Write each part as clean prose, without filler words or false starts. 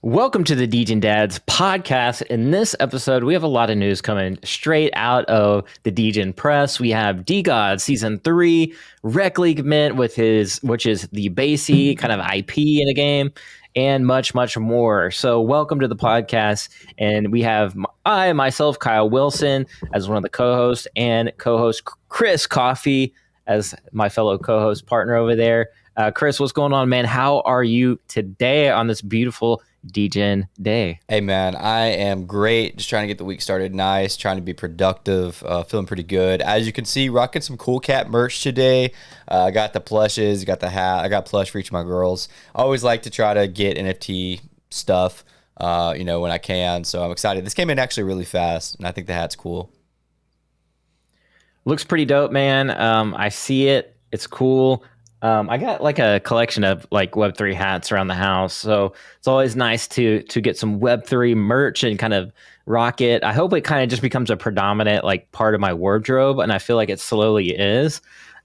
Welcome to the Deej and Dads podcast. In this episode, we have a lot of news coming straight out of the Deej press. We have DeGods season 3 rec league mint with which is the Basie kind of IP in the game, and much, much more. So, welcome to the podcast, and we have myself, Kyle Wilson, as one of the co-hosts, and co-host Chris Coffey as my fellow co-host partner over there. Chris, what's going on, man? How are you today on this beautiful DGen day? Hey man, I am great. Just trying to get the week started nice, trying to be productive, feeling pretty good. As you can see, rocking some cool cat merch today. I got the plushes, got the hat. I got plush for each of my girls. I always like to try to get NFT stuff, when I can. So I'm excited. This came in actually really fast, and I think the hat's cool. Looks pretty dope, man. I see it. It's cool. I got like a collection of like Web3 hats around the house, so it's always nice to get some Web3 merch and kind of rock it. I hope it kind of just becomes a predominant like part of my wardrobe, and I feel like it slowly is.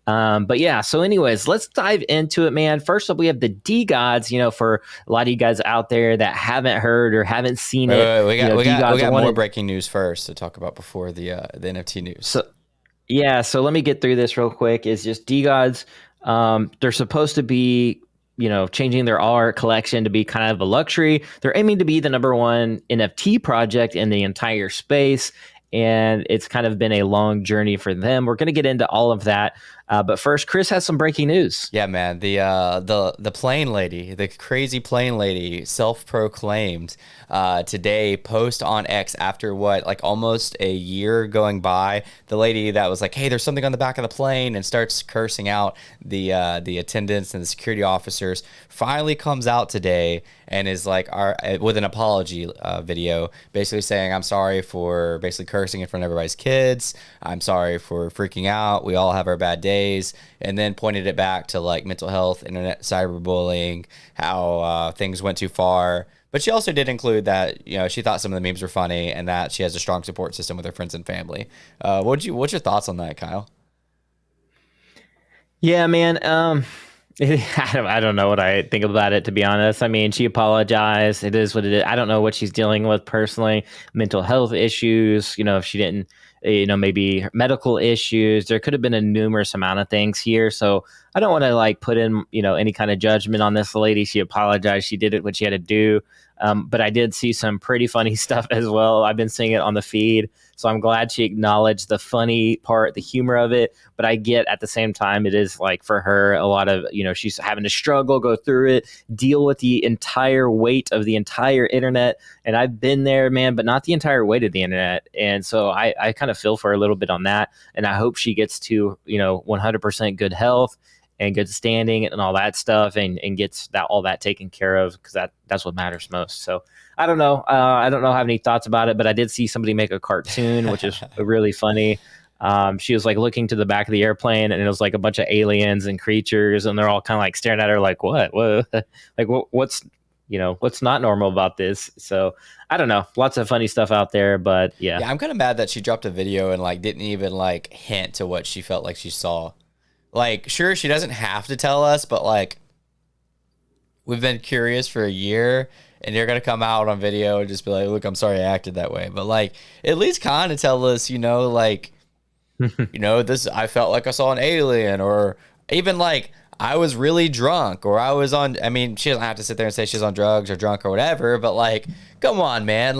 But yeah, so anyways, let's dive into it, man. First up, we have the DeGods. For a lot of you guys out there that haven't heard or haven't seen it, we got more breaking news first to talk about before the NFT news. So let me get through this real quick. Is just DeGods. They're supposed to be, changing their art collection to be kind of a luxury. They're aiming to be the #1 NFT project in the entire space. And it's kind of been a long journey for them. We're going to get into all of that. But first, Chris has some breaking news. Yeah, man. The plane lady, the crazy plane lady, self-proclaimed, today post on X after almost a year going by. The lady that was like, "Hey, there's something on the back of the plane," and starts cursing out the attendants and the security officers, finally comes out today and is like, with an apology video, basically saying, "I'm sorry for basically cursing in front of everybody's kids. I'm sorry for freaking out. We all have our bad days." And then pointed it back to like mental health, internet cyberbullying, how things went too far. But she also did include that she thought some of the memes were funny and that she has a strong support system with her friends and family. What's your thoughts on that, Kyle? Yeah, man. I don't know what I think about it, to be honest. I mean, she apologized. It is what it is. I don't know what she's dealing with personally. Mental health issues. If she didn't, maybe medical issues. There could have been a numerous amount of things here. So I don't want to put in, any kind of judgment on this lady. She apologized. She did what she had to do. But I did see some pretty funny stuff as well. I've been seeing it on the feed. So I'm glad she acknowledged the funny part, the humor of it. But I get at the same time, it is for her, a lot of, she's having to struggle, go through it, deal with the entire weight of the entire internet. And I've been there, man, but not the entire weight of the internet. And so I kind of feel for her a little bit on that. And I hope she gets to, 100% good health and good standing and all that stuff, and gets all that taken care of, because that's what matters most. So I don't know. I don't have any thoughts about it, but I did see somebody make a cartoon, which is really funny. She was looking to the back of the airplane, and it was a bunch of aliens and creatures, and they're all kind of staring at her like, what? What's not normal about this? So I don't know. Lots of funny stuff out there, but yeah. Yeah, I'm kind of mad that she dropped a video and didn't even hint to what she felt like she saw. Sure, she doesn't have to tell us, but we've been curious for a year, and you're gonna come out on video and just be like, "Look, I'm sorry I acted that way." But at least kind of tell us, this, I felt like I saw an alien, or even I was really drunk, or I was on. I mean, she doesn't have to sit there and say she's on drugs or drunk or whatever, but come on, man,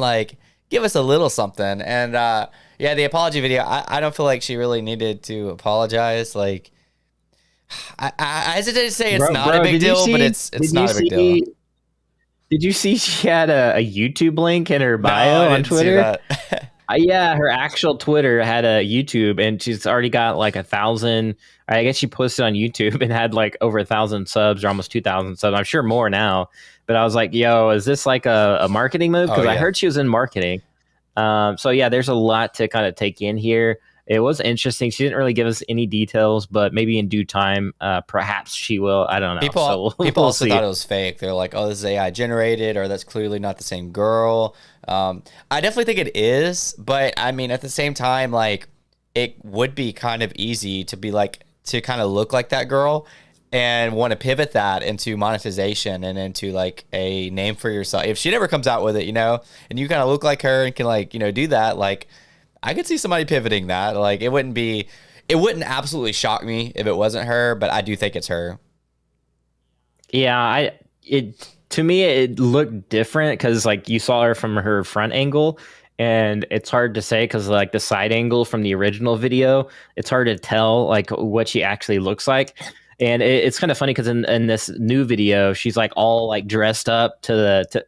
give us a little something. And yeah, the apology video, I don't feel like she really needed to apologize. I hesitate to say it's not a big deal, but it's not a big deal. Did you see she had a YouTube link in her bio on Twitter? Yeah, her actual Twitter had a YouTube, and she's already got 1,000. I guess she posted on YouTube and had over 1,000 subs, or almost 2,000 subs. I'm sure more now. But I was like, yo, is this a marketing move? Because I heard she was in marketing. So yeah, there's a lot to kind of take in here. It was interesting. She didn't really give us any details, but maybe in due time, perhaps she will. I don't know. People also thought it was fake. They're like, "Oh, this is AI generated," or "That's clearly not the same girl." I definitely think it is, but I mean, at the same time, it would be kind of easy to be to kind of look like that girl and want to pivot that into monetization and into like a name for yourself. If she never comes out with it, you know, and you kind of look like her and can like, you know, do that, like I could see somebody pivoting that. Like it wouldn't absolutely shock me if it wasn't her, but I do think it's her. Yeah, it to me it looked different because like you saw her from her front angle, and it's hard to say because like the side angle from the original video, it's hard to tell like what she actually looks like. And it's kind of funny because in this new video, she's like all like dressed up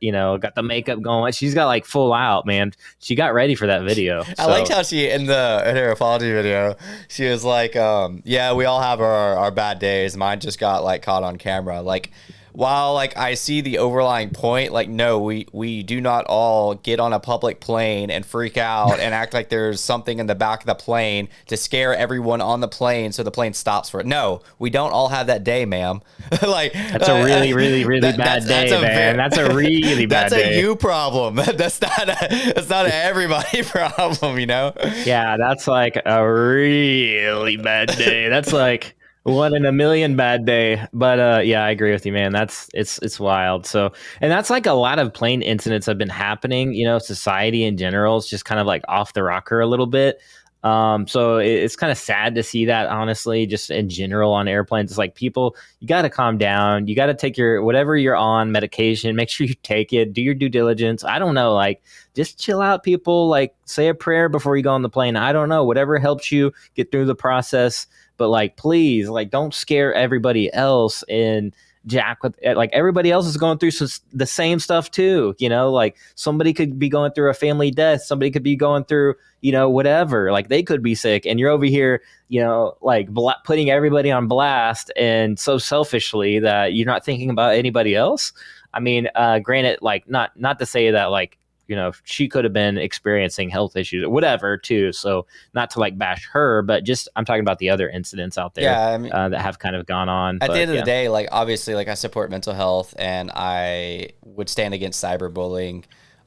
you know, got the makeup going. She's got like full out, man. She got ready for that video. I liked how she in her apology video, she was like, yeah, we all have our bad days. Mine just got like caught on camera. Like, while like I see the overlying point, like no, we do not all get on a public plane and freak out and act like there's something in the back of the plane to scare everyone on the plane so the plane stops for it. No, we don't all have that day, ma'am. Like that's a really, really, really bad day, man. That's a really bad day. That's a you problem. That's not an everybody problem, you know? Yeah, that's like a really bad day. That's like one in a million bad day. But yeah, I agree with you, man. It's wild. So, and that's like a lot of plane incidents have been happening. You know, society in general is just kind of like off the rocker a little bit. So it's kind of sad to see that, honestly, just in general on airplanes. It's like people, you got to calm down. You got to take your whatever you're on medication. Make sure you take it. Do your due diligence. I don't know, like just chill out, people. Like say a prayer before you go on the plane. I don't know, whatever helps you get through the process. But like, please, like, don't scare everybody else and jack with like everybody else is going through the same stuff too. You know, like somebody could be going through a family death. Somebody could be going through, you know, whatever. Like they could be sick, and you're over here, you know, like putting everybody on blast, and so selfishly that you're not thinking about anybody else. I mean, granted, like not to say that like, you know, she could have been experiencing health issues or whatever too. So not to like bash her, but just I'm talking about the other incidents out there, yeah, I mean, that have kind of gone on. At the end of the day, like obviously, like I support mental health and I would stand against cyberbullying.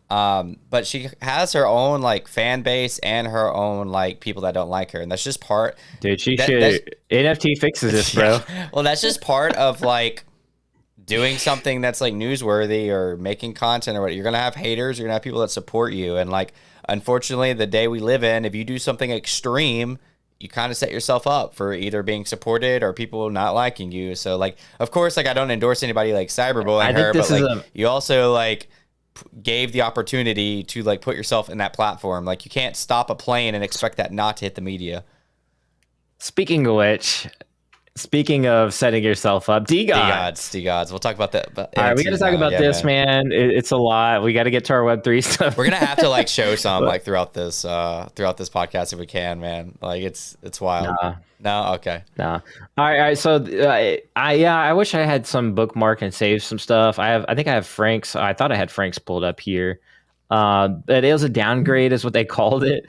But she has her own like fan base and her own like people that don't like her, and that's just part. Dude, she should NFT fixes this, bro. Yeah. Well, that's just part of like doing something that's like newsworthy or making content or what. You're gonna have haters, you're gonna have people that support you, and like unfortunately the day we live in, if you do something extreme, you kind of set yourself up for either being supported or people not liking you. So like of course, like I don't endorse anybody like cyberbullying her, but like you also like gave the opportunity to like put yourself in that platform. Like you can't stop a plane and expect that not to hit the media. Speaking of which, speaking of setting yourself up, DeGods. We'll talk about that. All right, we got to talk about this, man. It's a lot. We got to get to our Web3 stuff. We're gonna have to like show some like throughout this podcast if we can, man. Like it's wild. No, okay. All right. So I wish I had some bookmark and save some stuff. I think I have Frank's. I thought I had Frank's pulled up here. But it was a downgrade, is what they called it.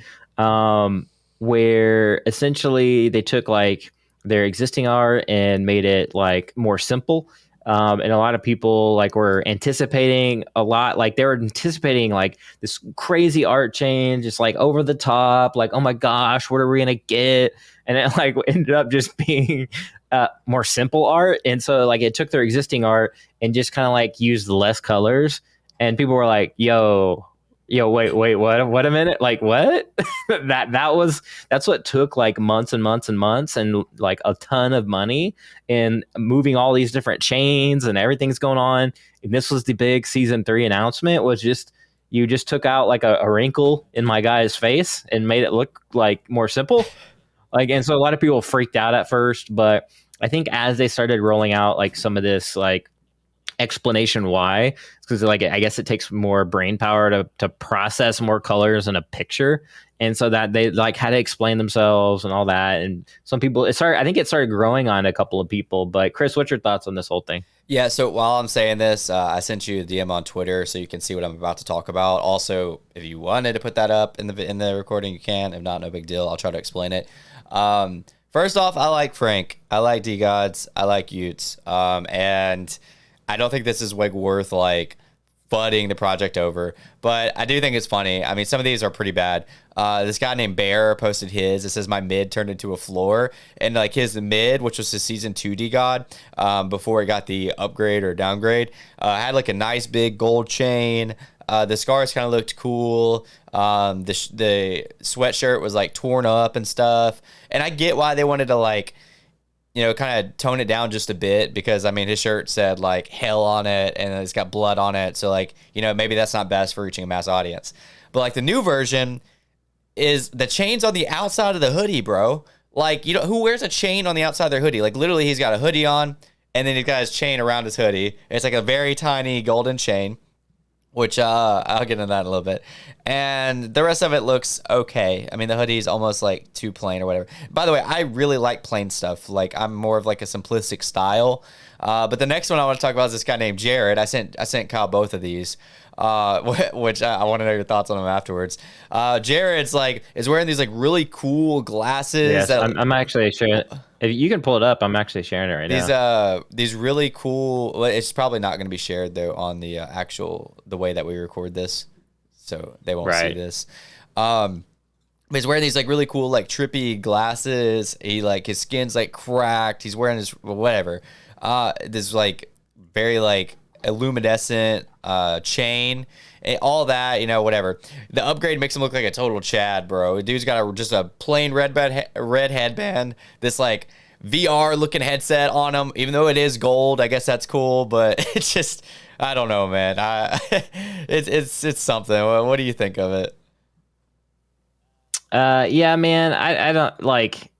Where essentially they took like their existing art and made it like more simple. And a lot of people like were anticipating a lot, like they were anticipating like this crazy art change. It's like over the top, like, oh my gosh, what are we going to get? And it like ended up just being more simple art. And so like it took their existing art and just kind of like used less colors. And people were like, wait, what a minute, like what? that's what took like months and months and months and like a ton of money and moving all these different chains and everything's going on. And this was the big season 3 announcement, was just you just took out like a wrinkle in my guy's face and made it look like more simple. Like, and so a lot of people freaked out at first, but I think as they started rolling out like some of this like explanation why, because like I guess it takes more brain power to process more colors in a picture, and so that they like had to explain themselves and all that. And some people, I think it started growing on a couple of people. But Chris, what's your thoughts on this whole thing? Yeah, so while I'm saying this, I sent you a DM on Twitter so you can see what I'm about to talk about. Also, if you wanted to put that up in the recording, you can. If not, no big deal. I'll try to explain it. First off, I like Frank. I like DeGods. I like Utes. And I don't think this is like worth like fudding the project over. But I do think it's funny. I mean, some of these are pretty bad. This guy named Bear posted his. It says my mid turned into a floor, and like his mid, which was the season 2 DeGod, before he got the upgrade or downgrade, had like a nice big gold chain. The scars kind of looked cool. The sweatshirt was like torn up and stuff. And I get why they wanted to like, you know, kind of tone it down just a bit, because I mean his shirt said like hell on it and it's got blood on it. So like, you know, maybe that's not best for reaching a mass audience. But like the new version is the chains on the outside of the hoodie, bro. Like, you know, who wears a chain on the outside of their hoodie? Like literally he's got a hoodie on and then he's got his chain around his hoodie. It's like a very tiny golden chain, which I'll get into that in a little bit. And the rest of it looks okay. I mean, the hoodie's almost like too plain or whatever. By the way, I really like plain stuff. Like, I'm more of like a simplistic style. But the next one I want to talk about is this guy named Jared. I sent Kyle both of these, which I want to know your thoughts on them afterwards. Jared's like is wearing these like really cool glasses. Yes, that, I'm actually sharing. If you can pull it up, I'm actually sharing it right now. These really cool. Well, it's probably not going to be shared though on the the way that we record this, so they won't see this. But he's wearing these like really cool like trippy glasses. He like his skin's like cracked. He's wearing his whatever. This like very like illuminescent chain. All that, you know, whatever. The upgrade makes him look like a total Chad, bro. Dude's got just a plain red headband. This like VR looking headset on him, even though it is gold. I guess that's cool, but it's just, I don't know, man. It's something. What do you think of it? Yeah, man. I don't like.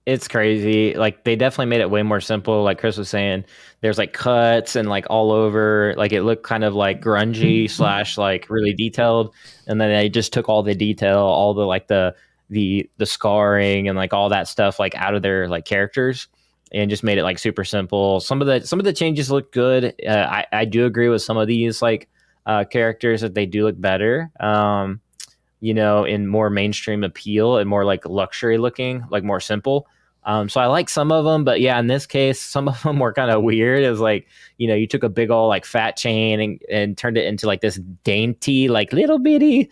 It's crazy. Like they definitely made it way more simple. Like Chris was saying, there's like cuts and like all over. Like it looked kind of like grungy slash like really detailed. And then they just took all the detail, all the like the scarring and like all that stuff like out of their like characters and just made it like super simple. Some of the changes look good. I do agree with some of these like characters that they do look better. You know, in more mainstream appeal and more like luxury looking, like more simple. So I like some of them, but yeah, in this case, some of them were kind of weird. It was like, you know, you took a big old like fat chain and turned it into like this dainty, like little bitty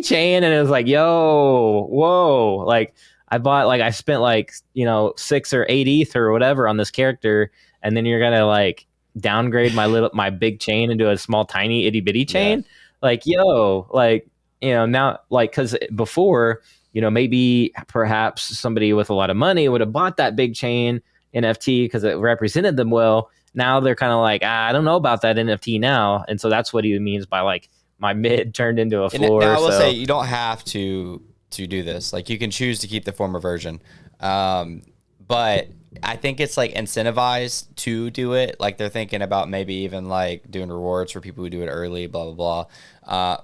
chain. And it was like, yo, whoa. Like I spent like, you know, 6 or 8 ETH or whatever on this character. And then you're going to like downgrade my big chain into a small, tiny itty bitty chain. Yeah. Like, yo, like, you know, now like, cause before, you know, maybe perhaps somebody with a lot of money would have bought that big chain NFT because it represented them well. Now they're kind of like, I don't know about that NFT now. And so that's what he means by like my mid turned into a floor. Now I will say you don't have to do this. Like you can choose to keep the former version. But I think it's like incentivized to do it. Like they're thinking about maybe even like doing rewards for people who do it early, blah, blah, blah.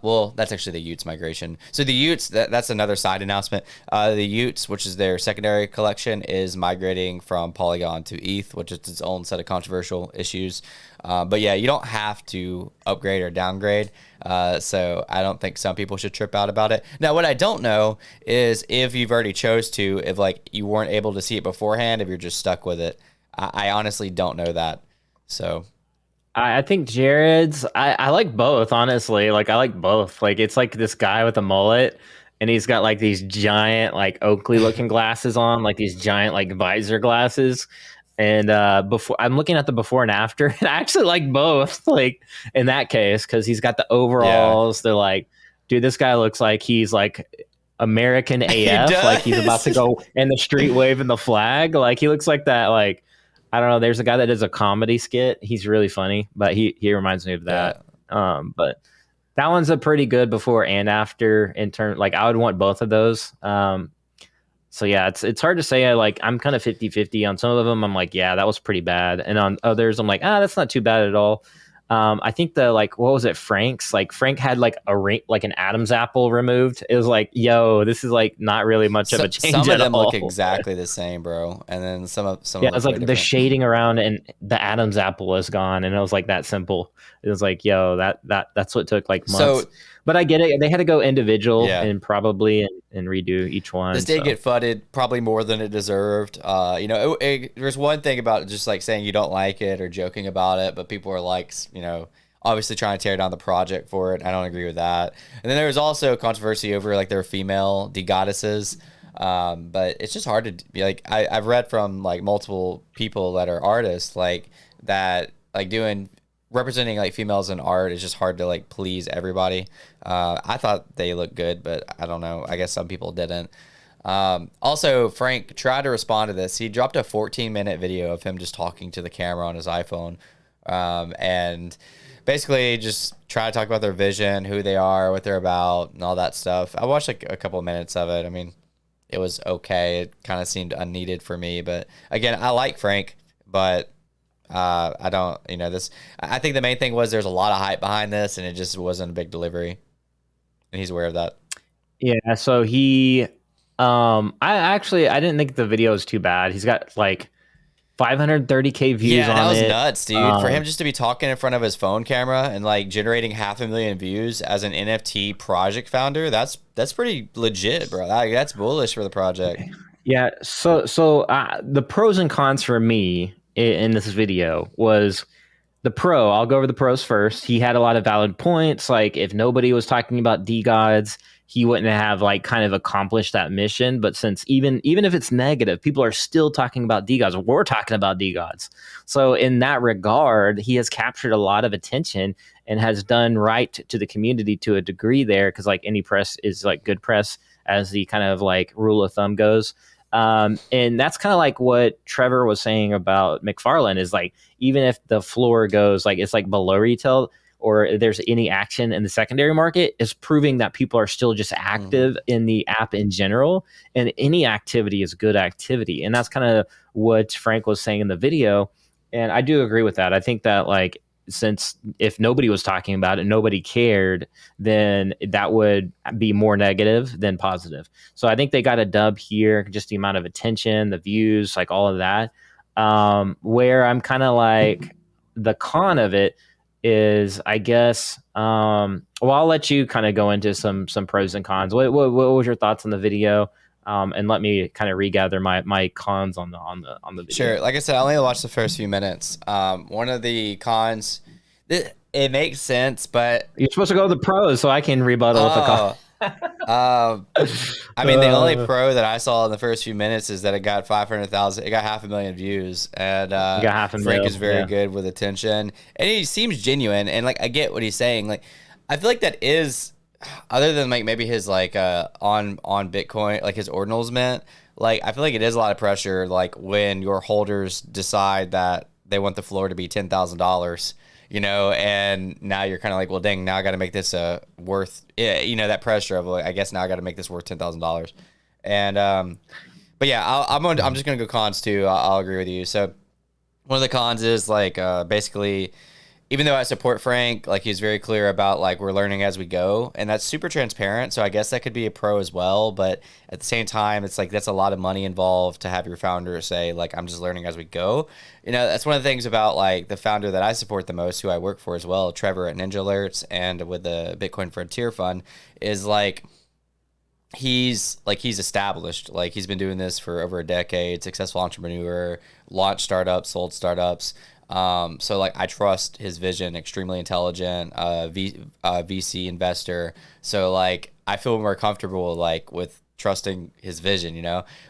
Well, that's actually the Utes migration. So the Utes, that's another side announcement. The Utes, which is their secondary collection, is migrating from Polygon to ETH, which is its own set of controversial issues. But yeah, you don't have to upgrade or downgrade. So I don't think some people should trip out about it. Now, what I don't know is if you've already chose to, if like you weren't able to see it beforehand, if you're just stuck with it. I honestly don't know that. So I think Jared's, I like both, honestly. Like I like both. Like it's like this guy with a mullet and he's got like these giant like Oakley looking glasses on, like these giant like visor glasses. And before I'm looking at the before and after, and I actually like both. Like in that case, because he's got the overalls. Yeah. They're like, dude, this guy looks like he's like American AF. Like he's about to go in the street waving the flag. Like he looks like that. Like I don't know. There's a guy that does a comedy skit. He's really funny, but he reminds me of that. Yeah. But that one's a pretty good before and after in turn. Like I would want both of those. So yeah, it's hard to say. I'm kind of 50-50 on some of them. I'm like, yeah, that was pretty bad. And on others, I'm like, that's not too bad at all. I think what was it? Frank's like Frank had like a ring, like an Adam's apple removed. It was like, yo, this is like not really much of a change. Some of them look exactly the same, bro. And then some yeah, it was like the shading around and the Adam's apple is gone, and it was like that simple. It was like, yo, that's what took like months. So, but I get it. They had to go individual and probably and redo each one. This did get fudded probably more than it deserved. You know, there's one thing about just like saying you don't like it or joking about it, but people are like, you know, obviously trying to tear down the project for it. I don't agree with that. And then there was also controversy over like their female DeGoddesses. But it's just hard to be like, I've read from like multiple people that are artists like that, like doing representing like females in art is just hard to like please everybody. I thought they looked good, but I don't know. I guess some people didn't. Also, Frank tried to respond to this. He dropped a 14-minute video of him just talking to the camera on his iPhone, and basically just try to talk about their vision, who they are, what they're about, and all that stuff. I watched like a couple of minutes of it. I mean, it was okay. It kind of seemed unneeded for me, but again, I like Frank, but I don't, this. I think the main thing was there's a lot of hype behind this, and it just wasn't a big delivery, and he's aware of that. Yeah, so I didn't think the video was too bad. He's got like 530K views Yeah, that on was it. nuts, dude. For him just to be talking in front of his phone camera and like generating 500,000 views as an NFT project founder, that's pretty legit, bro. That's bullish for the project. Yeah, so the pros and cons for me in this video was the pro. I'll go over the pros first. He had a lot of valid points. Like if nobody was talking about DeGods, he wouldn't have like kind of accomplished that mission. But since even if it's negative, people are still talking about DeGods. We're talking about DeGods. So in that regard, he has captured a lot of attention and has done right to the community to a degree there. Because like any press is like good press, as the kind of like rule of thumb goes. And that's kind of like what Trevor was saying about McFarlane is like, even if the floor goes like, it's like below retail or there's any action in the secondary market, is proving that people are still just active in the app in general. And any activity is good activity. And that's kind of what Frank was saying in the video. And I do agree with that. I think that like, since if nobody was talking about it, nobody cared, then that would be more negative than positive. So I think they got a dub here, just the amount of attention, the views, like all of that. Where I'm kind of like the con of it is, I guess, well, I'll let you kind of go into some pros and cons. What was your thoughts on the video? And let me kind of regather my cons on the video. Sure. Like I said, I only watched the first few minutes. One of the cons, it makes sense, but You're supposed to go with the pros, so I can rebuttal with the con. I mean, the only pro that I saw in the first few minutes is that it got 500,000. It got 500,000 views, and got half a Frank mil, is very yeah. good with attention, and he seems genuine. And like, I get what he's saying. Like, I feel like that is, other than like maybe his like on Bitcoin, like his ordinals meant. Like, I feel like it is a lot of pressure. Like when your holders decide that they want the floor to be $10,000. And now you're kind of like, well, dang, now I got to make this worth, yeah, that pressure of like, I guess now I got to make this worth $10,000. And, but yeah, I'm just going to go cons too. I'll agree with you. So one of the cons is like, basically, even though I support Frank, like he's very clear about like we're learning as we go, and that's super transparent. So I guess that could be a pro as well. But at the same time, it's like that's a lot of money involved to have your founder say like I'm just learning as we go. That's one of the things about like the founder that I support the most, who I work for as well, Trevor at Ninja Alerts and with the Bitcoin Frontier Fund, is like he's established. Like he's been doing this for over a decade, successful entrepreneur, launched startups, sold startups. So like I trust his vision, extremely intelligent, VC investor. So like I feel more comfortable like with trusting his vision,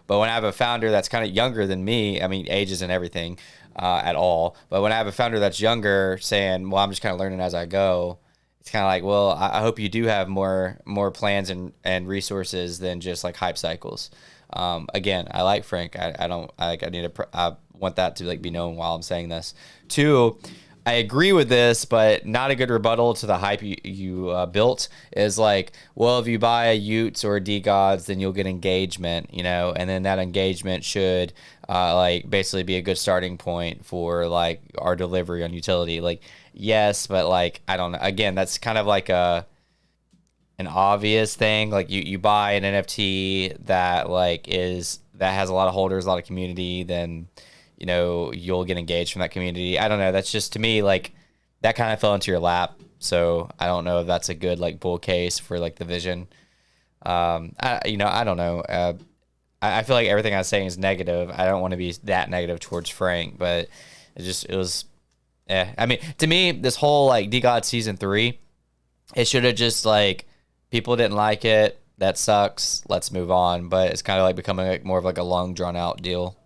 But when I have a founder that's kind of younger than me, I mean, age isn't everything at all. But when I have a founder that's younger saying, well, I'm just kind of learning as I go, it's kind of like, well, I hope you do have more plans and resources than just like hype cycles. Again, I like Frank. I want that to like be known while I'm saying this. Two, I agree with this, but not a good rebuttal to the hype you built is like, well, if you buy a Utes or a DeGods, then you'll get engagement, and then that engagement should like basically be a good starting point for like our delivery on utility. Like, yes, but like, I don't know. Again, that's kind of like an obvious thing. Like you buy an NFT that has a lot of holders, a lot of community, then you'll get engaged from that community. I don't know. That's just, to me, like that kind of fell into your lap. So I don't know if that's a good like bull case for like the vision. I don't know. I feel like everything I was saying is negative. I don't want to be that negative towards Frank, but it was Yeah, I mean, to me, this whole like DeGods season 3, it should have just like people didn't like it. That sucks. Let's move on. But it's kind of like becoming like more of like a long drawn out deal.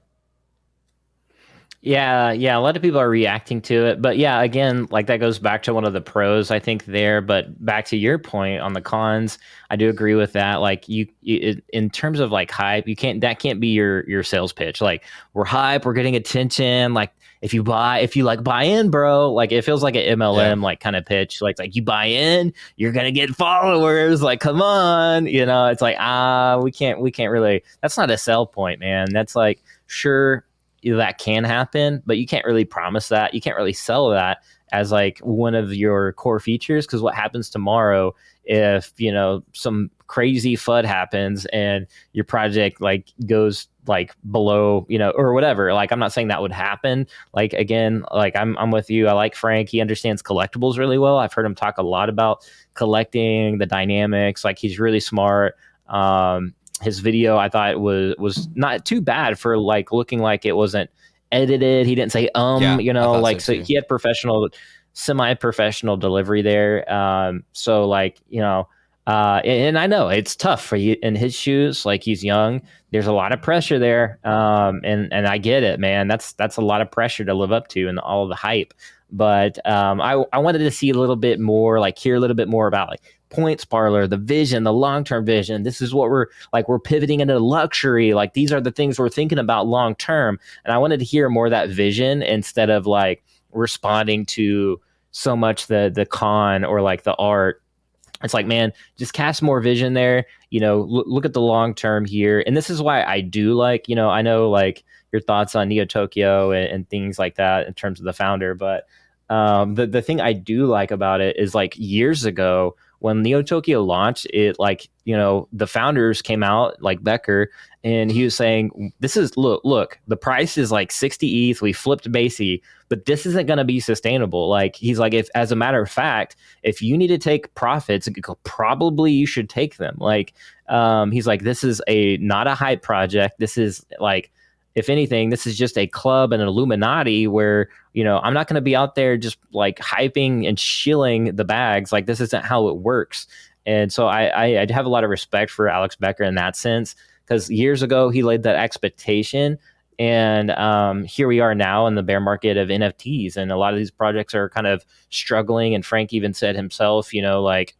Yeah, yeah, a lot of people are reacting to it, but yeah, again, like that goes back to one of the pros I think there, but back to your point on the cons, I do agree with that. Like in terms of like hype, you can't that can't be your sales pitch. Like we're hype, we're getting attention. Like if you like buy in, bro, like it feels like an Yeah. MLM like kind of pitch. Like you buy in, you're gonna get followers. Like come on, it's like we can't really. That's not a sell point, man. That's like sure that can happen, but you can't really promise that. You can't really sell that as like one of your core features because what happens tomorrow if some crazy FUD happens and your project like goes like below or whatever. Like I'm not saying that would happen. Like again, like I'm with you. I like Frank. He understands collectibles really well. I've heard him talk a lot about collecting the dynamics. Like he's really smart. His video I thought was not too bad for like looking like it wasn't edited. He didn't say Yeah, I thought so like so too. he had professional semi-professional delivery there. So like, and I know it's tough for you in his shoes, like he's young. There's a lot of pressure there. And I get it, man. That's a lot of pressure to live up to and all the hype. But I wanted to see a little bit more, like hear a little bit more about like points parlor, the vision, the long-term vision. This is what we're pivoting into luxury. Like these are the things we're thinking about long term. And I wanted to hear more of that vision instead of like responding to so much the con or like the art. It's like, man, just cast more vision there. Look at the long term here. And this is why I do like, I know like your thoughts on Neo Tokyo and things like that in terms of the founder. But the thing I do like about it is like years ago when Neo Tokyo launched, it like, the founders came out like Becker and he was saying, this is look, the price is like 60 ETH. We flipped Basie, but this isn't going to be sustainable. Like he's like, if as a matter of fact, if you need to take profits, probably you should take them. Like, he's like, this is not a hype project. This is like, if anything, this is just a club and an Illuminati where, I'm not going to be out there just like hyping and shilling the bags. Like this isn't how it works. And so I have a lot of respect for Alex Becker in that sense, because years ago he laid that expectation. And here we are now in the bear market of NFTs, and a lot of these projects are kind of struggling. And Frank even said himself, like,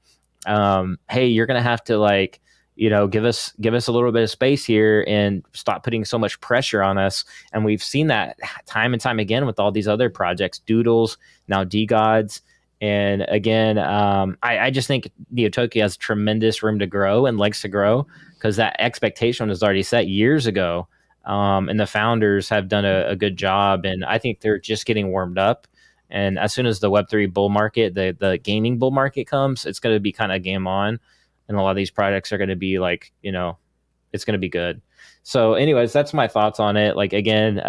hey, you're gonna have to like, give us a little bit of space here and stop putting so much pressure on us. And we've seen that time and time again with all these other projects, Doodles, now DeGods. And again, I just think Neotoki has tremendous room to grow and legs to grow because that expectation was already set years ago. And the founders have done a good job. And I think they're just getting warmed up. And as soon as the Web3 bull market, the gaming bull market comes, it's going to be kind of game on. And a lot of these products are going to be like, it's going to be good. So, anyways, that's my thoughts on it. Like, again,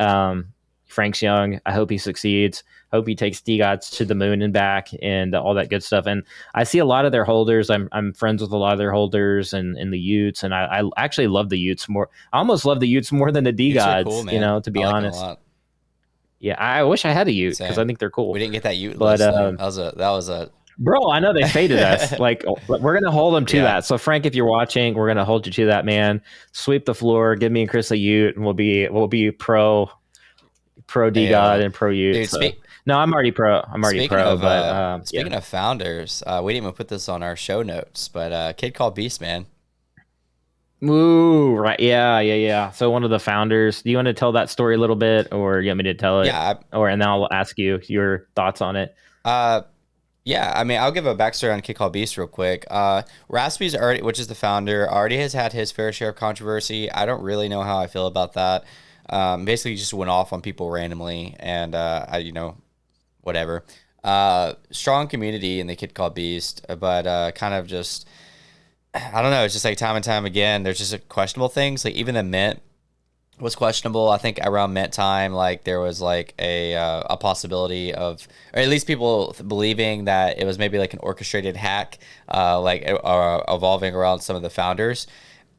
Frank's young. I hope he succeeds. Hope he takes DeGods to the moon and back and all that good stuff. And I see a lot of their holders. I'm friends with a lot of their holders and the Utes. And I actually love the Utes more. I almost love the Utes more than the Utes are cool, DeGods, man. to I be like them a honest. lot. Yeah, I wish I had a Ute because I Same. think they're cool. We didn't get that Ute But list though. That was a bro, I know they faded us. Like we're gonna hold them to yeah. that. So Frank, if you're watching, we're gonna hold you to that, man. Sweep the floor, give me and Chris a Ute, and we'll be pro D Hey, God and pro Ute. dude, So no, I'm already pro. But yeah. speaking of founders, we didn't even put this on our show notes, but kid called Beast, man. Ooh, right. Yeah, yeah, yeah. So one of the founders. Do you want to tell that story a little bit, or you want me to tell it, Yeah, and then I'll ask you your thoughts on it. uh, yeah. I mean, I'll give a backstory on Kid Called Beast real quick. Raspy's already, which is the founder, already has had his fair share of controversy. I don't really know how I feel about that. Basically, just went off on people randomly, and whatever. Strong community in the Kid Called Beast, but kind of just I don't know. It's just like time and time again. There's just questionable things. Like even the mint was questionable. I think around mint time, like there was like a possibility of, or at least people believing that it was maybe like an orchestrated hack, evolving around some of the founders.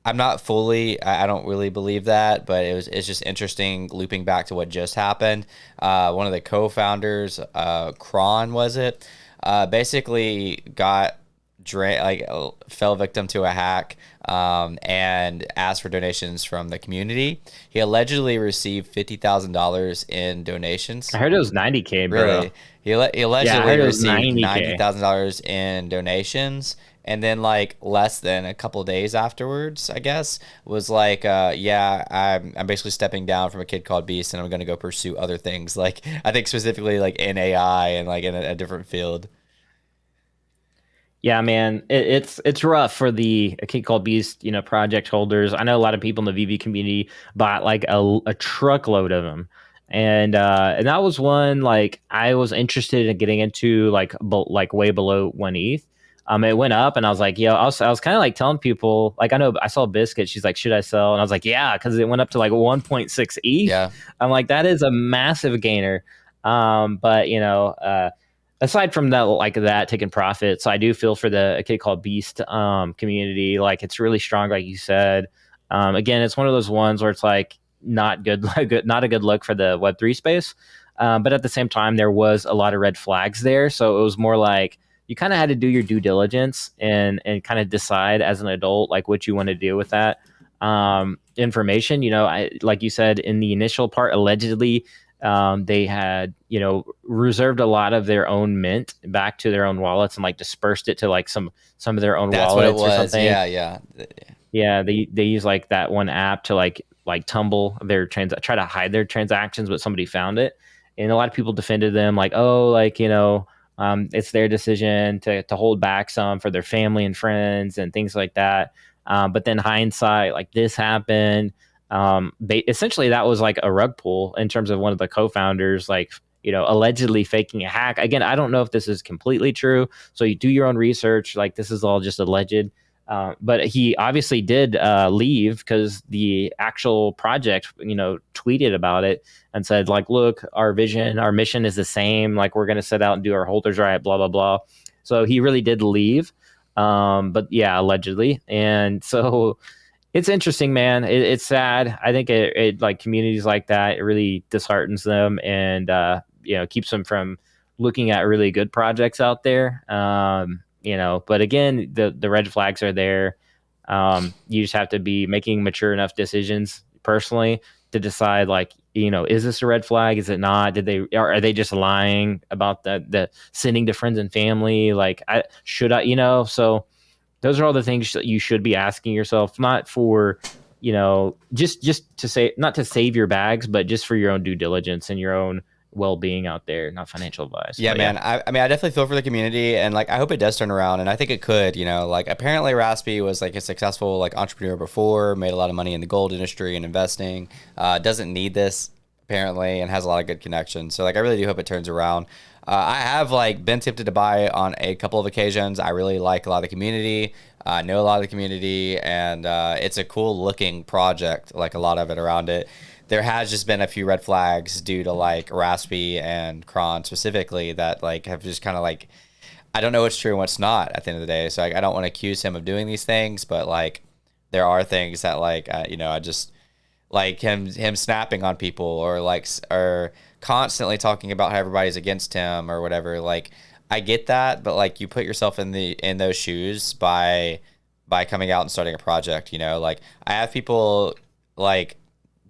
I'm not fully. I don't really believe that, but it's just interesting looping back to what just happened. One of the co-founders, Kron, was it? Basically got fell victim to a hack, and asked for donations from the community. He allegedly received $50,000 in I donations. heard it was 90K, bro. Really, he Yeah, I allegedly heard it was received 90K. $90,000 in donations, and then like less than a couple days afterwards, I guess, was like, yeah, I'm basically stepping down from a kid called Beast, and I'm gonna go pursue other things. Like I think specifically like in AI and like in a different field. Yeah, man, it's rough for the A Kid Called Beast, project holders. I know a lot of people in the VV community bought like a truckload of them, and that was one like I was interested in getting into like way below 1 ETH. It went up, and I was like, yo, I was kind of like telling people like I know I saw Biscuit. She's like, should I sell? And I was like, yeah, because it went up to like 1.6 ETH. Yeah, I'm like, that is a massive gainer. But aside from that, like that taking profits, I do feel for the A Kid Called Beast community. Like it's really strong, like you said. Again, it's one of those ones where it's like not good, not a good look for the Web3 space. But at the same time, there was a lot of red flags there, so it was more like you kind of had to do your due diligence and kind of decide as an adult like what you want to do with that information. I like you said in the initial part, allegedly they had reserved a lot of their own mint back to their own wallets and like dispersed it to like some of their own that's what it wallets or was. something. Yeah, yeah. Yeah, they use like that one app to like tumble their try to hide their transactions, but somebody found it, and a lot of people defended them like, oh, like it's their decision to hold back some for their family and friends and things like that. But then hindsight, like this happened. Essentially, that was like a rug pull in terms of one of the co-founders, like allegedly faking a hack. Again, I don't know if this is completely true, so you do your own research. Like this is all just alleged. But he obviously did leave because the actual project, tweeted about it and said, like, look, our vision, our mission is the same. Like, we're going to set out and do our holders right, blah, blah, blah. So he really did leave. But yeah, allegedly. And so it's interesting, man. It's sad. I think it like communities like that, it really disheartens them and keeps them from looking at really good projects out there. But again, the red flags are there. You just have to be making mature enough decisions personally to decide like, is this a red flag? Is it not? Are they just lying about the sending to friends and family? Like so those are all the things that you should be asking yourself, not for, just to say, not to save your bags, but just for your own due diligence and your own well-being out there, not financial advice. Yeah, But yeah. man. I mean, I definitely feel for the community, and like, I hope it does turn around, and I think it could. Like, apparently, Raspy was like a successful like entrepreneur before, made a lot of money in the gold industry and investing. Doesn't need this apparently, and has a lot of good connections. So, like, I really do hope it turns around. I have like been tempted to buy on a couple of occasions. I really like a lot of the community. I know a lot of the community, and it's a cool looking project. Like a lot of it around it. There has just been a few red flags due to like Raspy and Kron specifically that like have just kind of like, I don't know what's true and what's not at the end of the day. So like, I don't want to accuse him of doing these things, but like there are things that like I just like him snapping on people or like or constantly talking about how everybody's against him or whatever. Like I get that, but like you put yourself in those shoes by coming out and starting a project. Like I have people like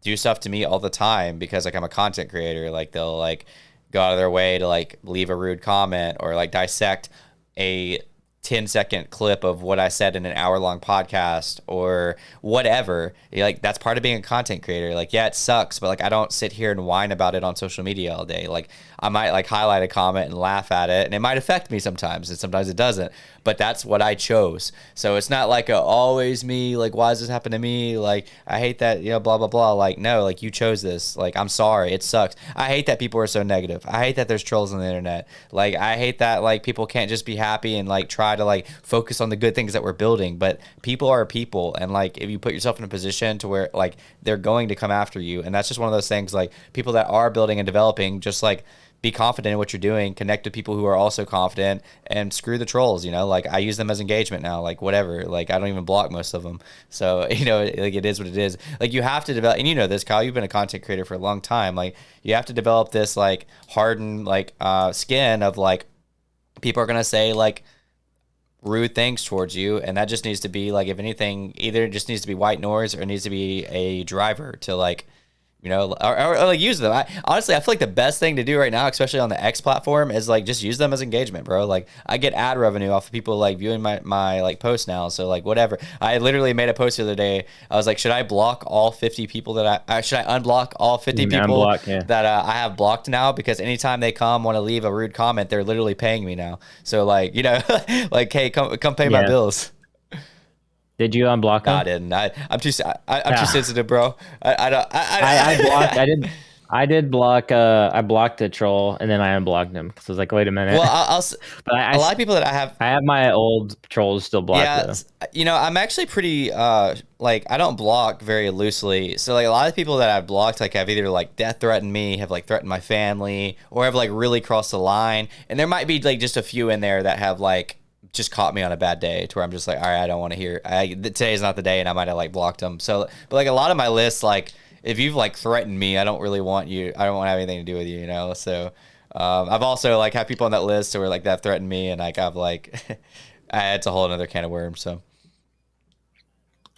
do stuff to me all the time because like I'm a content creator. Like they'll like go out of their way to like leave a rude comment or like dissect a 10-second clip of what I said in an hour-long podcast or whatever. Like that's part of being a content creator. Like yeah, it sucks, but like I don't sit here and whine about it on social media all day. Like I might like highlight a comment and laugh at it, and it might affect me sometimes, and sometimes it doesn't. But that's what I chose. So it's not like always me. Like why does this happen to me? Like I hate that. Blah blah blah. Like no, like you chose this. Like I'm sorry, it sucks. I hate that people are so negative. I hate that there's trolls on the internet. Like I hate that like people can't just be happy and like try to like focus on the good things that we're building. But people are people, and like if you put yourself in a position to where like they're going to come after you, and that's just one of those things. Like people that are building and developing, just like be confident in what you're doing, connect with people who are also confident, and screw the trolls, you know, like I use them as engagement now, like whatever, like I don't even block most of them. So, you know, like it is what it is. Like you have to develop, and you know this, Kyle, you've been a content creator for a long time. Like you have to develop this like hardened like skin of like people are going to say like rude things towards you, and that just needs to be like, if anything, either it just needs to be white noise or it needs to be a driver to like, you know, or like use them. Honestly, I feel like the best thing to do right now, especially on the X platform, is like just use them as engagement, bro. Like I get ad revenue off of people like viewing my like posts now. So like whatever. I literally made a post the other day. I was like, should I block all 50 people that should I unblock all 50 people Unblock, yeah. that I have blocked now? Because anytime they want to leave a rude comment, they're literally paying me now. So like, you know, like, hey, come pay my Yeah. bills. Did you unblock Nah, him? I didn't. I'm too Yeah. sensitive, bro. I don't. I blocked. I did block. I blocked the troll and then I unblocked him because I was like, wait a minute. Well, But a lot of people that I have my old trolls still blocked yeah, though. you know, I'm actually pretty like I don't block very loosely. So like a lot of people that I've blocked like have either like death threatened me, have like threatened my family, or have like really crossed the line. And there might be like just a few in there that have like just caught me on a bad day to where I'm just like, all right, I don't want to hear. Today's not the day, and I might have like blocked them. So, but like a lot of my lists, like if you've like threatened me, I don't really want you. I don't want to have anything to do with you, you know. So, I've also like had people on that list who were like that threatened me, and like I've like, it's a whole another can of worms. So.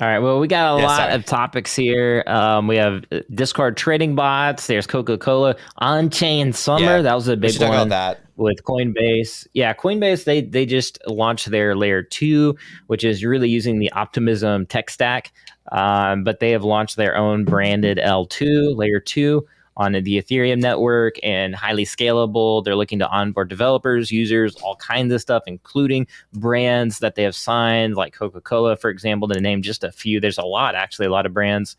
All right. Well, we got a Yeah, lot sorry. of topics here. We have Discord trading bots. There's Coca-Cola on-chain summer. Yeah, That was a we big should talk about one that. with Coinbase. Yeah, Coinbase. They just launched their layer 2, which is really using the Optimism tech stack. But they have launched their own branded L2 layer 2 on the Ethereum network and highly scalable. They're looking to onboard developers, users, all kinds of stuff, including brands that they have signed, like Coca-Cola, for example, to name just a few. There's a lot, actually, a lot of brands.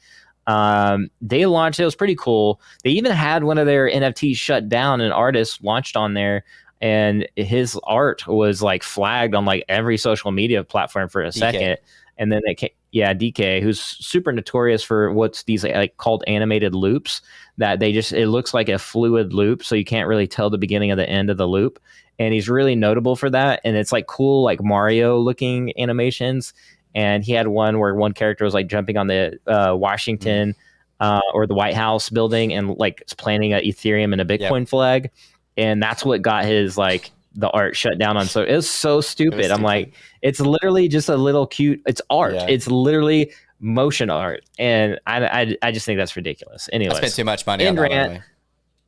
They launched, it was pretty cool. They even had one of their NFTs shut down. An artist launched on there, and his art was like flagged on like every social media platform for a second. And then they came, yeah, DK, who's super notorious for what's these like called animated loops that they just, it looks like a fluid loop. So you can't really tell the beginning of the end of the loop. And he's really notable for that. And it's like cool, like Mario looking animations. And he had one where one character was like jumping on the Washington or the White House building and like planting a Ethereum and a Bitcoin flag. And that's what got his like the art shut down on. So it's so stupid. I'm like, it's literally just a little cute. It's art. Yeah. It's literally motion art, and I just think that's ridiculous. Anyways, I spent too much money on that anyway.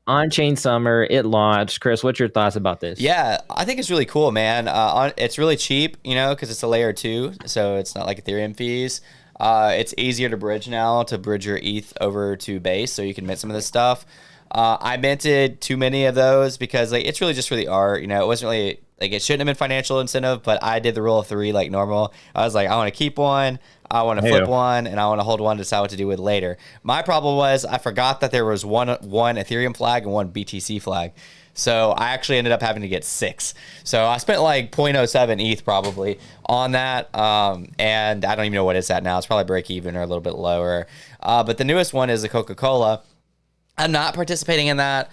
On-chain summer, it launched. Chris, what's your thoughts about this? Yeah, I think it's really cool, man. It's really cheap, you know, because it's a layer 2, so it's not like Ethereum fees. It's easier to bridge now, to bridge your ETH over to Base, so you can mint some of this stuff. I minted too many of those because like it's really just for the art, you know. It wasn't really like, it shouldn't have been financial incentive, but I did the rule of 3 like normal. I was like, I want to keep one, I want to flip one, and I want to hold one to decide what to do with later. My problem was I forgot that there was one Ethereum flag and one BTC flag. So I actually ended up having to get 6. So I spent like 0.07 ETH probably on that. And I don't even know what it's at now. It's probably break even or a little bit lower. But the newest one is the Coca-Cola. I'm not participating in that.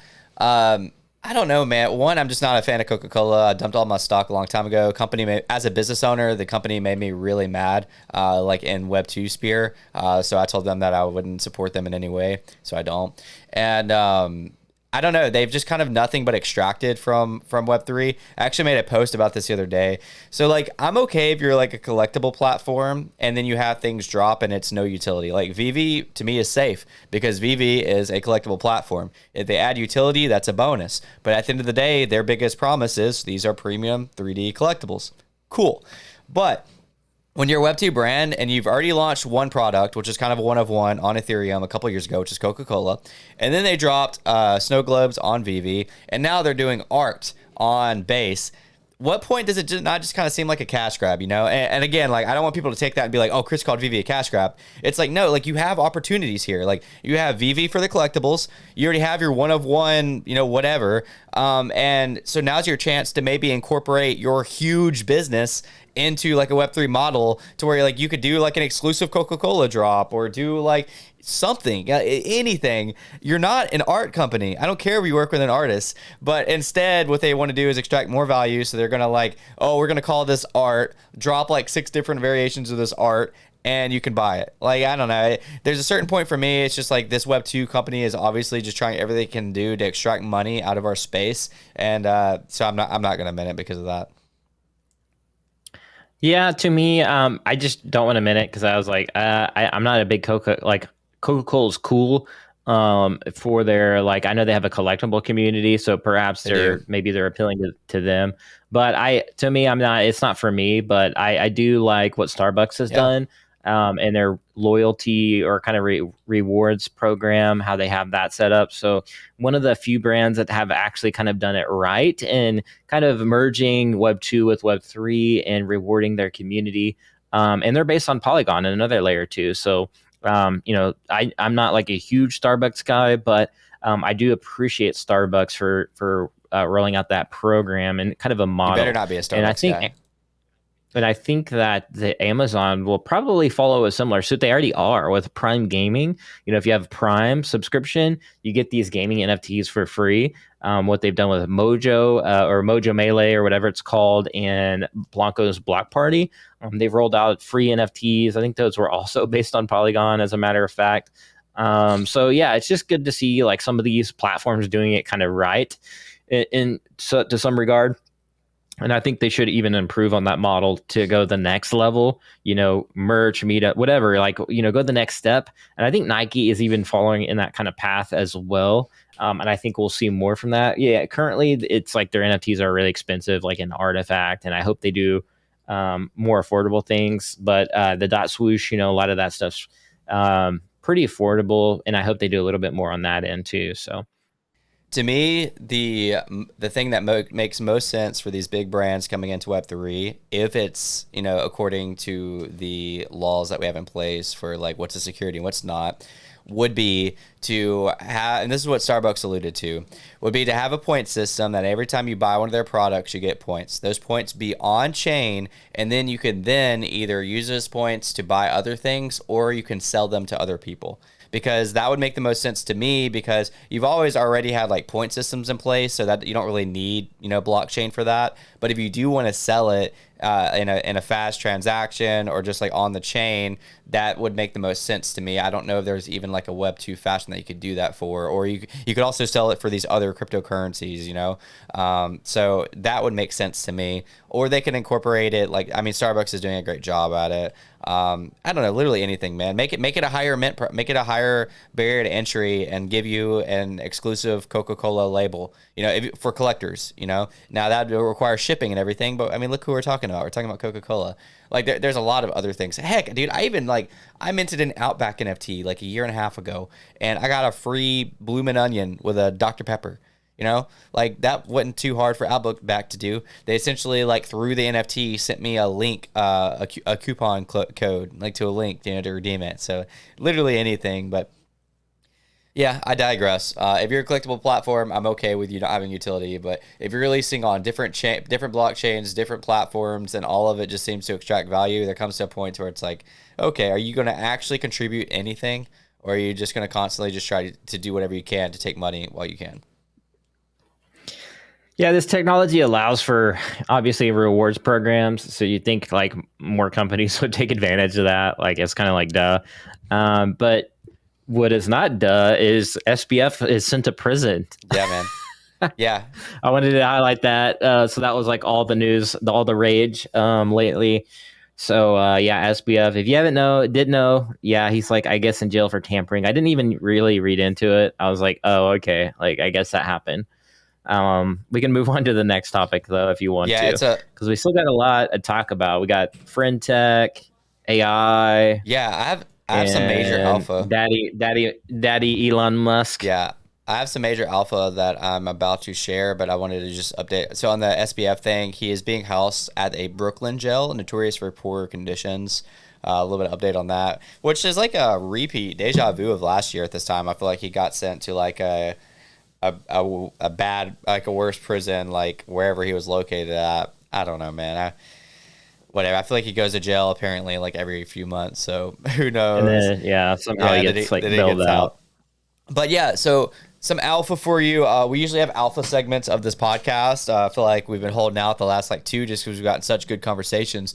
I don't know, man. One, I'm just not a fan of Coca-Cola. I dumped all my stock a long time ago. As a business owner, the company made me really mad, like in Web2 sphere. So I told them that I wouldn't support them in any way. So I don't. And I don't know. They've just kind of nothing but extracted from Web3. I actually made a post about this the other day. So like, I'm okay if you're like a collectible platform and then you have things drop and it's no utility. Like VV to me is safe because VV is a collectible platform. If they add utility, that's a bonus. But at the end of the day, their biggest promise is these are premium 3D collectibles. Cool. But when you're a Web2 brand and you've already launched one product, which is kind of a one of one on Ethereum a couple years ago, which is Coca-Cola, and then they dropped snow globes on VV, and now they're doing art on Base. What point does it not just kind of seem like a cash grab, you know? And again, like, I don't want people to take that and be like, oh, Chris called VV a cash grab. It's like, no, like, you have opportunities here. Like, you have VV for the collectibles. You already have your one of one, you know, whatever. And so now's your chance to maybe incorporate your huge business into like a Web3 model to where like you could do like an exclusive Coca-Cola drop or do like something, anything. You're not an art company. I don't care if you work with an artist, but instead what they want to do is extract more value. So they're going to like, oh, we're going to call this art, drop like 6 different variations of this art, and you can buy it. Like, I don't know. There's a certain point for me. It's just like this Web 2 company is obviously just trying everything they can do to extract money out of our space. And so I'm not going to mint it because of that. Yeah, to me, I just don't want to admit it because I was like, I'm not a big Coca Cola's cool. For their like, I know they have a collectible community, so perhaps They do. they're appealing to them. But to me, I'm not. It's not for me. But I do like what Starbucks has Yeah. done, and their loyalty or kind of rewards program, how they have that set up. So one of the few brands that have actually kind of done it right and kind of merging Web 2 with Web 3 and rewarding their community. And they're based on Polygon and another layer too. So, I'm not like a huge Starbucks guy, but I do appreciate Starbucks for rolling out that program and kind of a You better model. not be a And I Starbucks think guy. and I think that the Amazon will probably follow a similar suit. They already are with Prime Gaming. If you have Prime subscription, you get these gaming NFTs for free. What they've done with Mojo or Mojo Melee or whatever it's called, and Blanco's Block Party, they've rolled out free NFTs. I think those were also based on Polygon, as a matter of fact. So yeah, it's just good to see like some of these platforms doing it kind of right, so to some regard. And I think they should even improve on that model to go the next level, merch, meetup, whatever, like, go the next step. And I think Nike is even following in that kind of path as well. And I think we'll see more from that. Yeah, currently it's like their NFTs are really expensive, like an artifact. And I hope they do more affordable things. But the dot swoosh, a lot of that stuff's pretty affordable. And I hope they do a little bit more on that end too. So. To me, the thing that makes most sense for these big brands coming into Web3, if it's according to the laws that we have in place for like what's a security and what's not, would be to have, and this is what Starbucks alluded to, would be to have a point system that every time you buy one of their products, you get points. Those points be on chain, and then you can then either use those points to buy other things or you can sell them to other people, because that would make the most sense to me, because you've always already had like point systems in place so that you don't really need blockchain for that. But if you do want to sell it in a fast transaction or just like on the chain, that would make the most sense to me. I don't know if there's even like a Web 2 fashion that you could do that for, or you could also sell it for these other cryptocurrencies. So that would make sense to me. Or they can incorporate it. Like, I mean, Starbucks is doing a great job at it. I don't know, literally anything, man. Make it a higher make it a higher barrier to entry, and give you an exclusive Coca-Cola label, for collectors. Now that would require shipping and everything, but I mean, look who we're talking about. We're talking about Coca-Cola. Like, there's a lot of other things. Heck, dude, I minted an Outback NFT like a year and a half ago, and I got a free Bloomin' Onion with a Dr. Pepper. Like, that wasn't too hard for Outback to do. They essentially, like, through the NFT, sent me a link, a coupon code, like, to a link, to redeem it. So literally anything. But yeah, I digress. If you're a collectible platform, I'm okay with you not having utility. But if you're releasing on different blockchains, different platforms, and all of it just seems to extract value, there comes to a point where it's like, okay, are you going to actually contribute anything, or are you just going to constantly just try to do whatever you can to take money while you can? Yeah, this technology allows for obviously rewards programs. So you think like more companies would take advantage of that. Like, it's kind of like duh. But what is not duh is SBF is sent to prison. Yeah, man. Yeah. I wanted to highlight that. So that was like all the news, all the rage lately. So yeah, SBF. If you did know, yeah, he's like, I guess, in jail for tampering. I didn't even really read into it. I was like, oh, okay, like I guess that happened. We can move on to the next topic though, if you want Yeah, to, it's a because we still got a lot to talk about. We got friend tech, AI, yeah, I have some major and alpha. daddy Elon Musk. Yeah. I have some major alpha that I'm about to share, but I wanted to just update. So on the SBF thing, he is being housed at a Brooklyn jail, notorious for poor conditions. A little bit of update on that, which is like a repeat deja vu of last year at this time. I feel like he got sent to like a bad, like a worse prison, like wherever he was located at. I don't know, man. whatever. I feel like he goes to jail apparently like every few months. So who And knows? then yeah, somehow he Yeah, gets like that he bailed gets out. out. But yeah, so some alpha for you. We usually have alpha segments of this podcast. I feel like we've been holding out the last like two just because we've gotten such good conversations.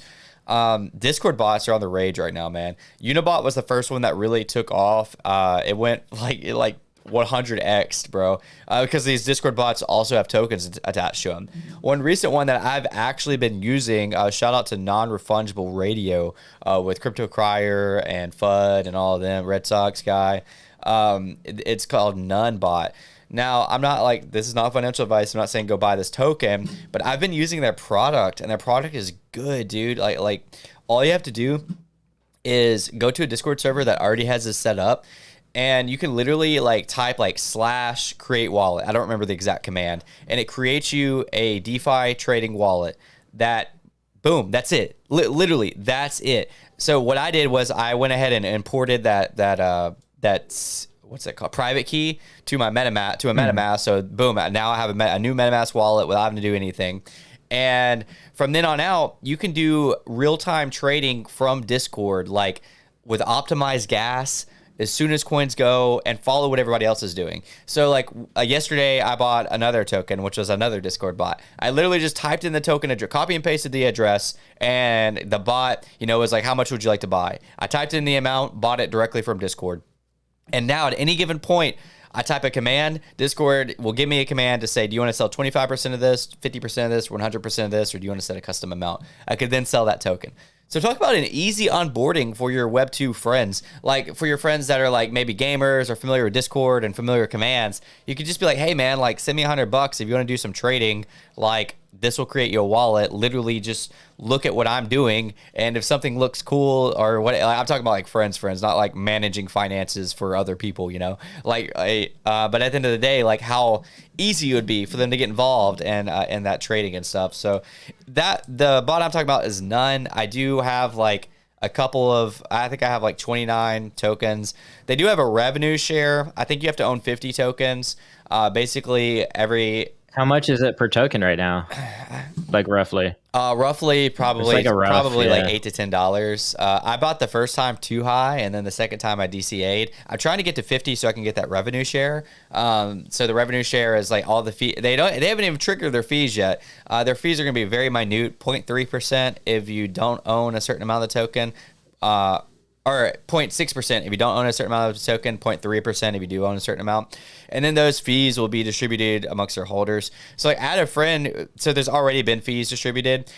Discord bots are on the rage right now, man. Unibot was the first one that really took off. It went like 100x, bro, because these Discord bots also have tokens attached to them. One recent one that I've actually been using, shout out to non-refundable radio with Crypto Crier and FUD and all of them, Red Sox guy. It's called Nunbot. Now, I'm not like, this is not financial advice. I'm not saying go buy this token, but I've been using their product, and their product is good, dude. Like all you have to do is go to a Discord server that already has this set up, and you can literally like type like slash create wallet. I don't remember the exact command, and it creates you a DeFi trading wallet that, boom, that's it. Literally, that's it. So what I did was I went ahead and imported that's what's it called, private key to my MetaMask, to a MetaMask. So boom, now I have a new MetaMask wallet without having to do anything. And from then on out, you can do real-time trading from Discord, like with optimized gas as soon as coins go, and follow what everybody else is doing. So like yesterday I bought another token, which was another Discord bot. I literally just typed in the token address, copy and pasted the address, and the bot, was like, how much would you like to buy? I typed in the amount, bought it directly from Discord. And now at any given point, I type a command, Discord will give me a command to say, do you want to sell 25% of this, 50% of this, 100% of this, or do you want to set a custom amount? I could then sell that token. So talk about an easy onboarding for your Web2 friends. Like for your friends that are like maybe gamers or familiar with Discord and familiar with commands, you could just be like, hey man, like send me $100 if you want to do some trading. Like this will create you a wallet. Literally just look at what I'm doing, and if something looks cool or what, I'm talking about like friends, not like managing finances for other people, like but at the end of the day, like how easy it would be for them to get involved and in that trading and stuff. So that the bot I'm talking about is None. I do have like a couple of, I think I have like 29 tokens. They do have a revenue share. I think you have to own 50 tokens. Basically every, How much is it per token right now? Like roughly. roughly probably like a rough, probably like yeah. $8 to $10. I bought the first time too high, and then the second time I DCA'd. I'm trying to get to 50 so I can get that revenue share. So the revenue share is like all the fee. They haven't even triggered their fees yet. Their fees are going to be very minute, 0.3% if you don't own a certain amount of the token. Or 0.6% if you don't own a certain amount of the token, 0.3% if you do own a certain amount. And then those fees will be distributed amongst their holders. So like add a friend. So there's already been fees distributed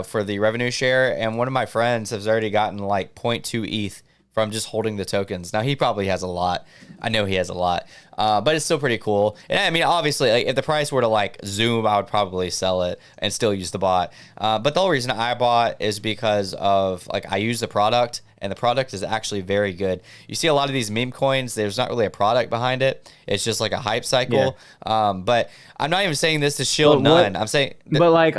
for the revenue share. And one of my friends has already gotten like 0.2 ETH from just holding the tokens. Now he probably has a lot. I know he has a lot, but it's still pretty cool. And I mean, obviously, like, if the price were to like zoom, I would probably sell it and still use the bot. But the whole reason I bought is because of like I use the product, and the product is actually very good. You see a lot of these meme coins, there's not really a product behind it. It's just like a hype cycle. Yeah. But I'm not even saying this to shield None. I'm saying, but like,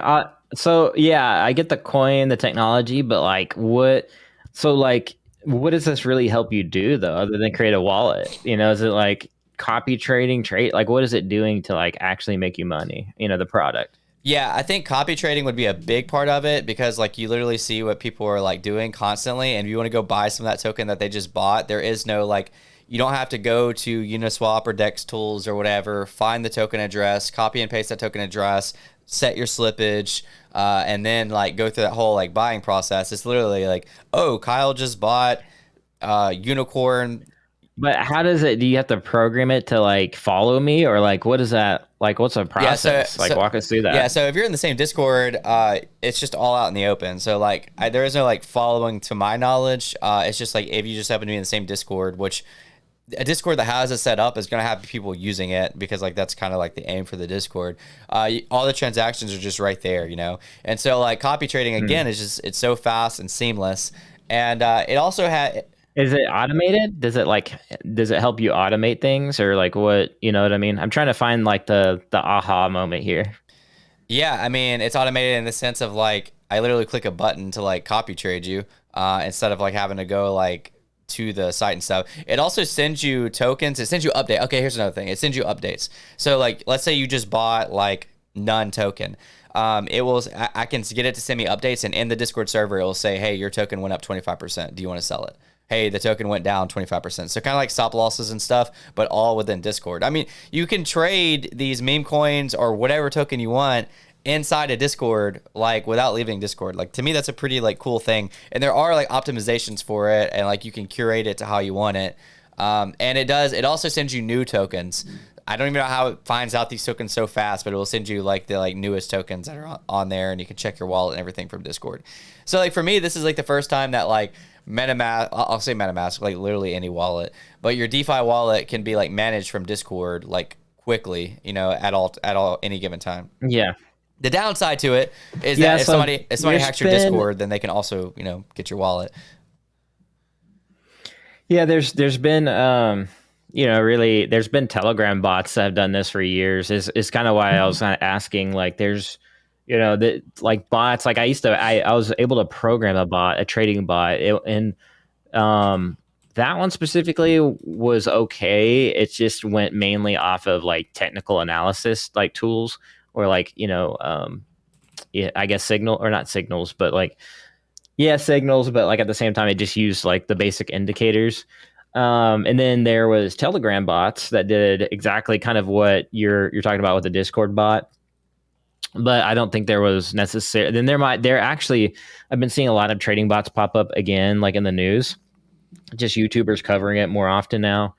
so yeah, I get the coin, the technology, but like, what? So like, what does this really help you do though, other than create a wallet? Is it like copy trading, trade? Like, what is it doing to like actually make you money? The product. Yeah, I think copy trading would be a big part of it, because like you literally see what people are like doing constantly, and if you want to go buy some of that token that they just bought, there is no like, you don't have to go to Uniswap or Dex Tools or whatever, find the token address, copy and paste that token address, set your slippage, and then like go through that whole like buying process. It's literally like, oh, Kyle just bought Unicorn. But how does it? Do you have to program it to like follow me, or like what is that? Like what's the process? Yeah, walk us through that. Yeah, so if you're in the same Discord, it's just all out in the open. So like there is no like following to my knowledge. It's just like if you just happen to be in the same Discord, which a Discord that has it set up is going to have people using it, because like that's kind of like the aim for the Discord. All the transactions are just right there, And so like copy trading again is just, it's so fast and seamless, and it also had. Is it automated? Does it help you automate things, or like what, you know what I mean? I'm trying to find like the aha moment here. Yeah, I mean, it's automated in the sense of like I literally click a button to like copy trade you, instead of like having to go like to the site and stuff. It also sends you tokens. It sends you update. Okay, here's another thing. It sends you updates. So like, let's say you just bought like none token. It will. I can get it to send me updates, and in the Discord server, it will say, "Hey, your token went up 25%. Do you want to sell it?" Hey, the token went down 25%. So kind of like stop losses and stuff, but all within Discord. I mean, you can trade these meme coins or whatever token you want inside a Discord, like without leaving Discord. Like to me, that's a pretty like cool thing. And there are like optimizations for it, and like you can curate it to how you want it. And it does. It also sends you new tokens. I don't even know how it finds out these tokens so fast, but it will send you like the like newest tokens that are on there, and you can check your wallet and everything from Discord. So like for me, this is like the first time that like MetaMask, I'll say MetaMask, like literally any wallet, but your DeFi wallet can be like managed from Discord like quickly, you know, at all any given time. Yeah. The downside to it is Yeah. that So if somebody there's hacks your been Discord, then they can also, you know, get your wallet. Yeah, there's been really there's been Telegram bots that have done this for years. Is kind of why I was kind of asking. Like, there's the like bots. Like I was able to program a bot, a trading bot, and um, that one specifically was okay. It just went mainly off of like technical analysis, like tools, or like yeah, I guess signal or not signals, but like yeah, signals, but like at the same time, it just used like the basic indicators. And then there was Telegram bots that did exactly kind of what you're talking about with the Discord bot. But I don't think there was necessary. Then there actually, I've been seeing a lot of trading bots pop up again, like in the news. Just YouTubers covering it more often now,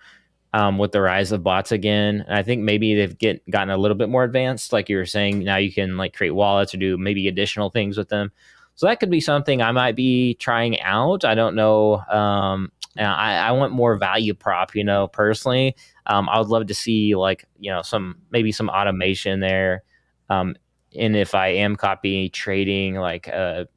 with the rise of bots again. And I think maybe they've gotten a little bit more advanced. Like you were saying, now you can like create wallets or do maybe additional things with them. So that could be something I might be trying out. I don't know. I want more value prop, personally. I would love to see like, maybe some automation there. Um, and if I am copy trading, like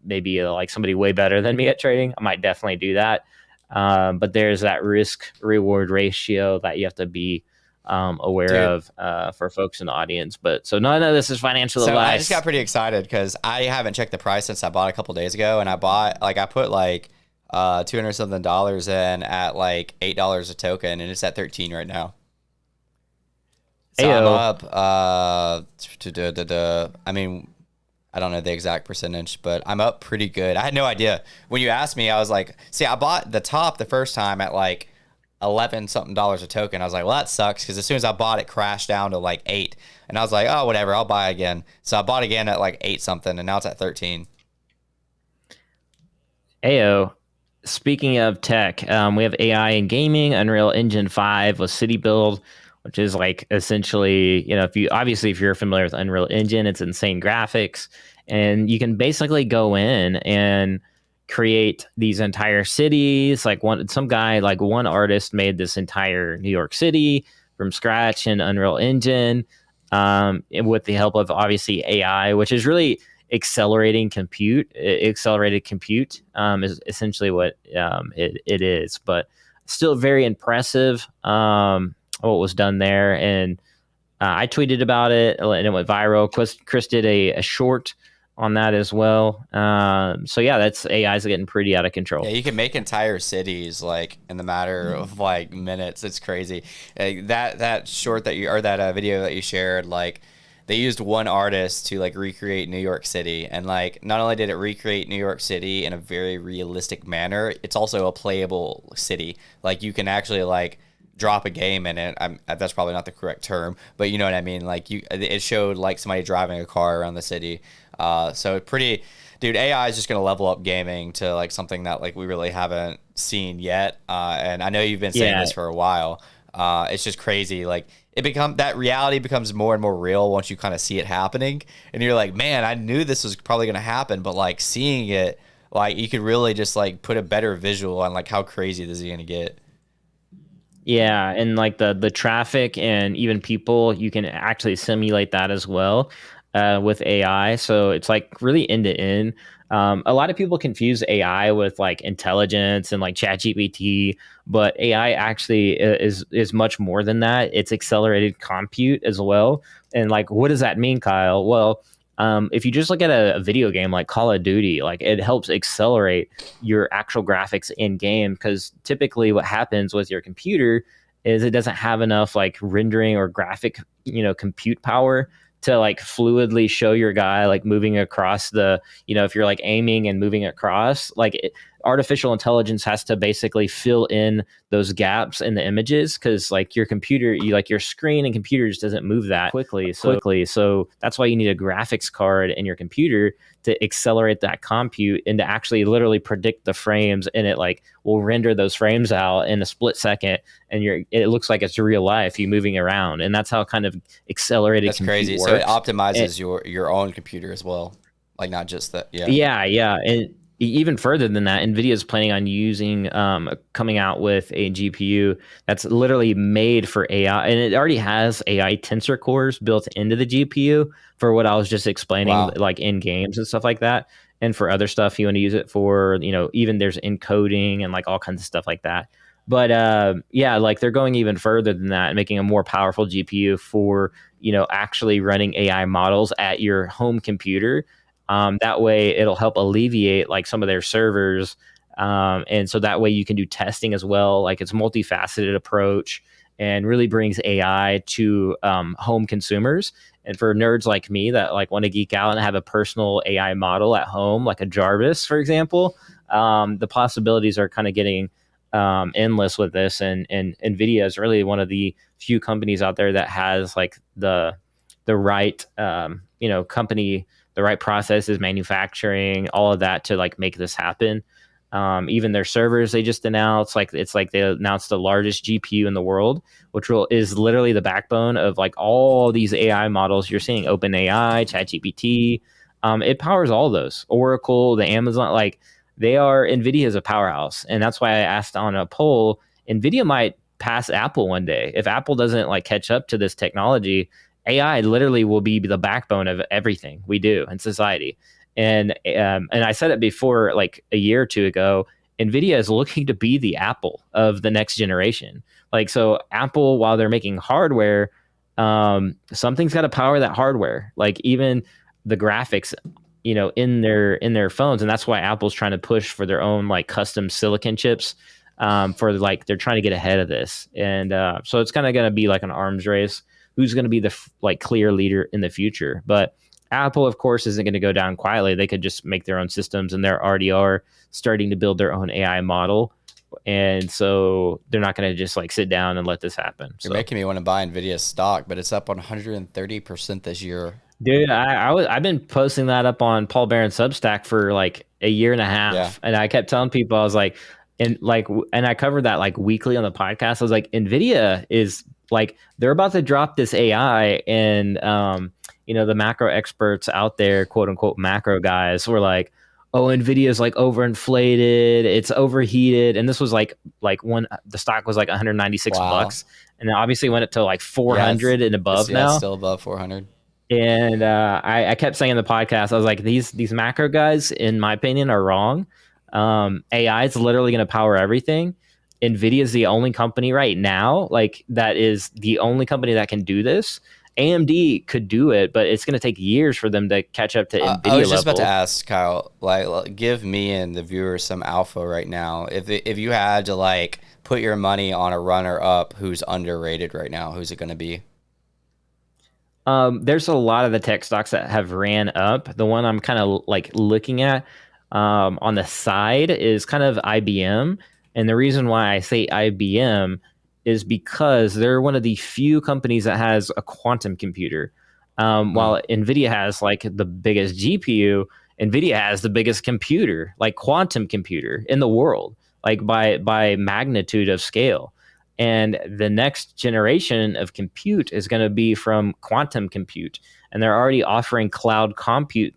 maybe like somebody way better than me at trading, I might definitely do that. But there's that risk reward ratio that you have to be aware Dude, of for folks in the audience. But so none of this is financial so I just got advice. pretty excited because I haven't checked the price since I bought a couple days ago, and I put like 200 something dollars in at like $8 a token, and it's at 13 right now. So I'm Ayo. up. I mean, I don't know the exact percentage, but I'm up pretty good. I had no idea when you asked me. I was like, see, I bought the top the first time at like 11 something dollars a token. I was like, well, that sucks because as soon as I bought it, crashed down to like 8, and I was like, oh, whatever, I'll buy again. So I bought again at like 8 something, and now it's at 13. Ayo. Speaking of tech, we have AI in gaming, Unreal Engine 5 with City Build, which is like essentially, if you're familiar with Unreal Engine, it's insane graphics. And you can basically go in and create these entire cities. Like one artist made this entire New York City from scratch in Unreal Engine, with the help of obviously AI, which is really accelerated compute is essentially what it is, but still very impressive what was done there. And I tweeted about it and it went viral. Chris did a short on that as well. So yeah, that's AI's getting pretty out of Yeah, control. you can make entire cities like in the matter of like minutes. It's crazy. That short that you or that video that you shared, like they used one artist to like recreate New York City, and like not only did it recreate New York City in a very realistic manner, it's also a playable city. Like you can actually like drop a game in it. That's probably not the correct term, but you know what I mean. Like it showed like somebody driving a car around the city. So pretty, dude. AI is just gonna level up gaming to like something that like we really haven't seen yet. And I know you've been saying Yeah, this for a while. It's just crazy. Like that reality becomes more and more real once you kind of see it happening, and you're like, man, I knew this was probably gonna happen, but like seeing it, like you could really just like put a better visual on like how crazy this is gonna get. yeah, and like the traffic and even people, you can actually simulate that as well with AI. So it's like really end to end. A lot of people confuse AI with like intelligence and like ChatGPT, but AI actually is much more than that. It's accelerated compute as well. And like, what does that mean, Kyle? Well, if you just look at a video game like Call of Duty, like it helps accelerate your actual graphics in game, because typically what happens with your computer is it doesn't have enough like rendering or graphic compute power to like fluidly show your guy like moving across the, if you're like aiming and moving across, like artificial intelligence has to basically fill in those gaps in the images, because like your computer, your screen and computer just doesn't move that quickly. So that's why you need a graphics card in your computer to accelerate that compute and to actually literally predict the frames, and it like will render those frames out in a split second, and it looks like it's real life, you moving around. And that's how kind of accelerated That's compute crazy. So it works. And optimizes your own computer as well, like not just that. Yeah. yeah, and even further than that, NVIDIA is planning on using coming out with a GPU that's literally made for AI, and it already has AI tensor cores built into the GPU for what I was just explaining, Wow. like in games and stuff like that. And for other stuff you want to use it for, even there's encoding and like all kinds of stuff like that. But yeah, like they're going even further than that and making a more powerful GPU for, actually running AI models at your home computer. That way it'll help alleviate like some of their servers. And so that way you can do testing as well. Like it's a multifaceted approach and really brings AI to home consumers. And for nerds like me that like want to geek out and have a personal AI model at home, like a Jarvis, for example, the possibilities are kind of getting endless with this. And NVIDIA is really one of the few companies out there that has like the right company, the right processes, manufacturing, all of that to like make this happen. Even their servers they just announced, like it's like they announced the largest GPU in the world, which is literally the backbone of like all these AI models you're seeing, OpenAI, ChatGPT. It powers all those. Oracle, the Amazon, like they are, NVIDIA is a powerhouse. And that's why I asked on a poll, NVIDIA might pass Apple one day. If Apple doesn't like catch up to this technology, AI literally will be the backbone of everything we do in society. And I said it before, like a year or two ago. Nvidia is looking to be the Apple of the next generation. Like so, Apple, while they're making hardware, something's got to power that hardware. Like even the graphics, in their phones, and that's why Apple's trying to push for their own like custom silicon chips. For like they're trying to get ahead of this, and so it's kind of going to be like an arms race. Who's going to be the like clear leader in the future? But Apple, of course, isn't going to go down quietly. They could just make their own systems, and they already are starting to build their own AI model. And so they're not going to just like sit down and let this happen. You're So, making me want to buy Nvidia stock, but it's up 130% this year. dude, I've been posting that up on Paul Barron's Substack for like a year and a Yeah. half, and I kept telling people I was like, and I covered that like weekly on the podcast. I was like, Nvidia is like they're about to drop this AI, and the macro experts out there, quote unquote macro guys, were like, oh, Nvidia is like overinflated, it's overheated, and this was like when the stock was like 196 Wow. bucks, and then obviously went up to like Yeah, 400 and above it's now. still above 400. And I kept saying in the podcast, I was like, these macro guys, in my opinion, are wrong. AI is literally going to power everything. Nvidia is the only company right now, like that is the only company that can do this. AMD could do it, but it's going to take years for them to catch up to I Nvidia was just about to level. ask Kyle, like, give me and the viewers some alpha right now. If you had to like put your money on a runner up who's underrated right now, who's it going to be? There's a lot of the tech stocks that have ran up. The one I'm kind of like looking at on the side is kind of IBM. And the reason why I say IBM is because they're one of the few companies that has a quantum computer. Mm. While NVIDIA has like the biggest GPU, NVIDIA has the biggest computer, like quantum computer in the world, like by magnitude of scale. And the next generation of compute is going to be from quantum compute, and they're already offering cloud quantum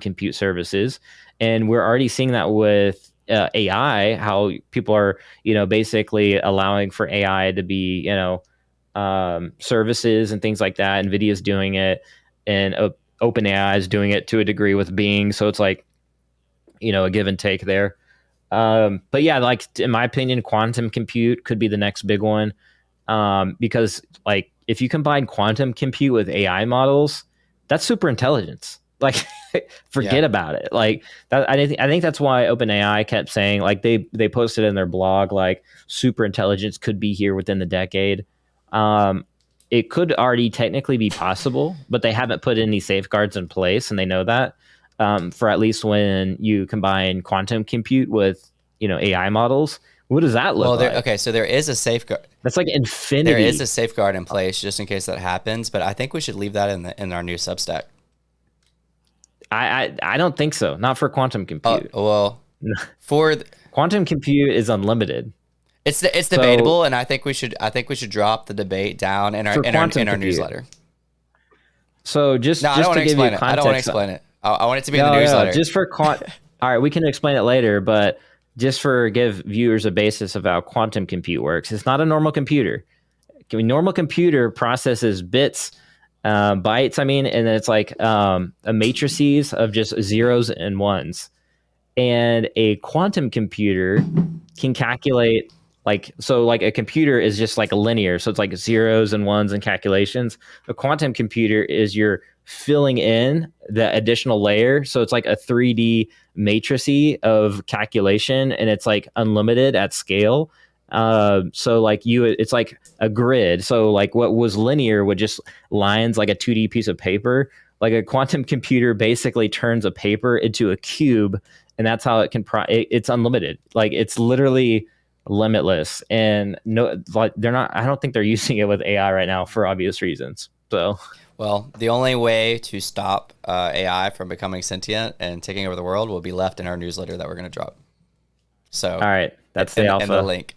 compute services, and we're already seeing that with AI. How people are, basically allowing for AI to be, services and things like that. Nvidia's doing it, and OpenAI is doing it to a degree with Bing. So it's like, a give and take there. But yeah, like in my opinion, quantum compute could be the next big one. Because like if you combine quantum compute with AI models, that's super intelligence. Like Yeah. forget about it. Like that, I think that's why OpenAI kept saying, like they posted in their blog like super intelligence could be here within the decade. Um, it could already technically be possible, but they haven't put any safeguards in place, and they know that. For at least when you combine quantum compute with, AI models, what does that look Well, like? okay, so there is a safeguard. That's like There is a infinity. safeguard in place just in case that happens, but I think we should leave that in our new Substack. I don't think so. Not for quantum compute. Well, for Quantum compute is unlimited. it's So debatable, and I think we should drop the debate down in our for in our quantum in our compute. newsletter. So No, I don't just want to to give you explain it. I don't want to context, explain it. I want it to be in the no, newsletter. just for all right, we can explain it later, but just for give viewers a basis of how quantum compute works. It's not a normal computer. A normal computer processes bits, bytes, I mean, and it's like a matrices of just zeros and ones. And a quantum computer can calculate, like a computer is just like a linear, so it's like zeros and ones and calculations. A quantum computer is you're filling in the additional layer, so it's like a 3D matrix of calculation, and it's like unlimited at scale. So like it's like a grid. So like what was linear would just lines like a 2D piece of paper. Like a quantum computer basically turns a paper into a cube, and that's how it can it's unlimited. Like it's literally limitless. And no, like they're not, I don't think they're using it with AI right now for obvious reasons. So Well, the only way to stop AI from becoming sentient and taking over the world will be left in our newsletter that we're going to drop. So, all right, that's the in the alpha. link.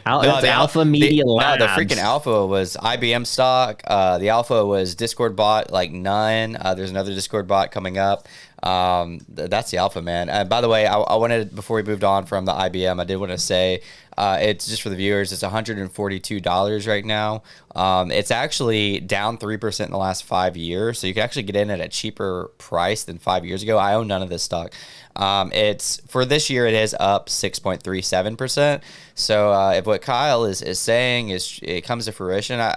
That's Alpha Media No, the freaking Labs. alpha was IBM stock. The alpha was Discord bot, like none. There's another Discord bot coming up. That's the alpha, man. By the way, I wanted, before we moved on from the IBM, I did want to say, it's just for the viewers, it's $142 right now. It's actually down 3% in the last 5 years. So you can actually get in at a cheaper price than 5 years ago. I own none of this stock. It's for this year, it is up 6.37%. So if what Kyle is saying is it comes to fruition, I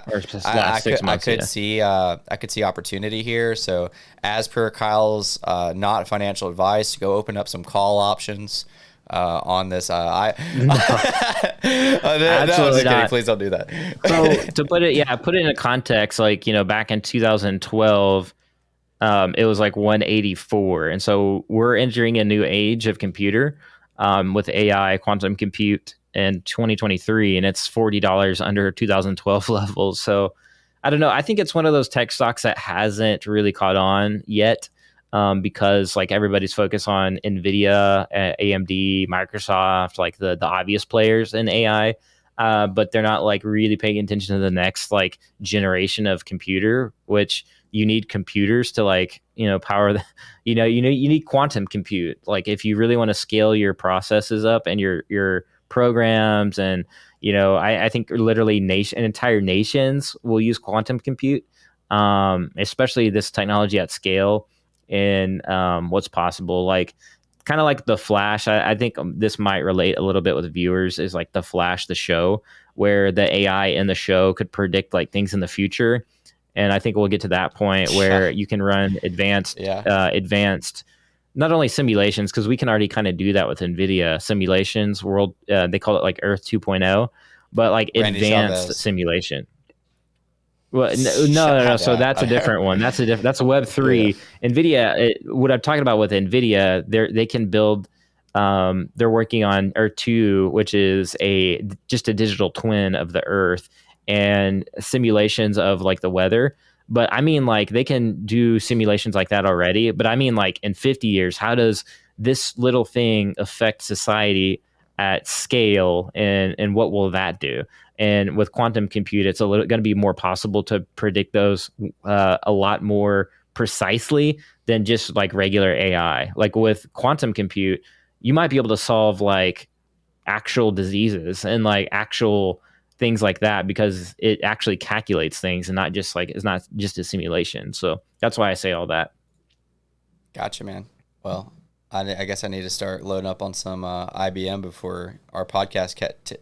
could see opportunity here. So as per Kyle's not financial advice, go open up some call options on this. Absolutely not. Please don't do that. So to put it in a context, like, back in 2012, it was like 184. And so we're entering a new age of computer, with AI, quantum compute in 2023, and it's $40 under 2012 levels. So I don't know. I think it's one of those tech stocks that hasn't really caught on yet, because like everybody's focused on NVIDIA, AMD, Microsoft, like the obvious players in AI. But they're not like really paying attention to the next like generation of computer, which you need computers to like, power the, you need quantum compute. Like if you really want to scale your processes up and your programs, and I think literally entire nations will use quantum compute, especially this technology at scale, and what's possible. Like kind of like the Flash. I think this might relate a little bit with viewers, is like the Flash, the show, where the AI in the show could predict like things in the future. And I think we'll get to that point where you can run advanced, advanced, not only simulations, because we can already kind of do that with NVIDIA simulations world. They call it like Earth 2.0, but like Randy advanced Chavez. simulation. Well, no. So that's a different one. That's a Web3. Yeah. NVIDIA, what I'm talking about with NVIDIA, they can build. They're working on Earth 2, which is just a digital twin of the Earth, and simulations of like the weather. But I mean, like they can do simulations like that already. But I mean, like in 50 years, how does this little thing affect society at scale, and what will that do? And with quantum compute, it's going to be more possible to predict those a lot more precisely than just like regular AI. Like with quantum compute, you might be able to solve like actual diseases and like actual things like that, because it actually calculates things and not just like, it's not just a simulation. So that's why I say all that. Gotcha, man. Well, I guess I need to start loading up on some IBM before our podcast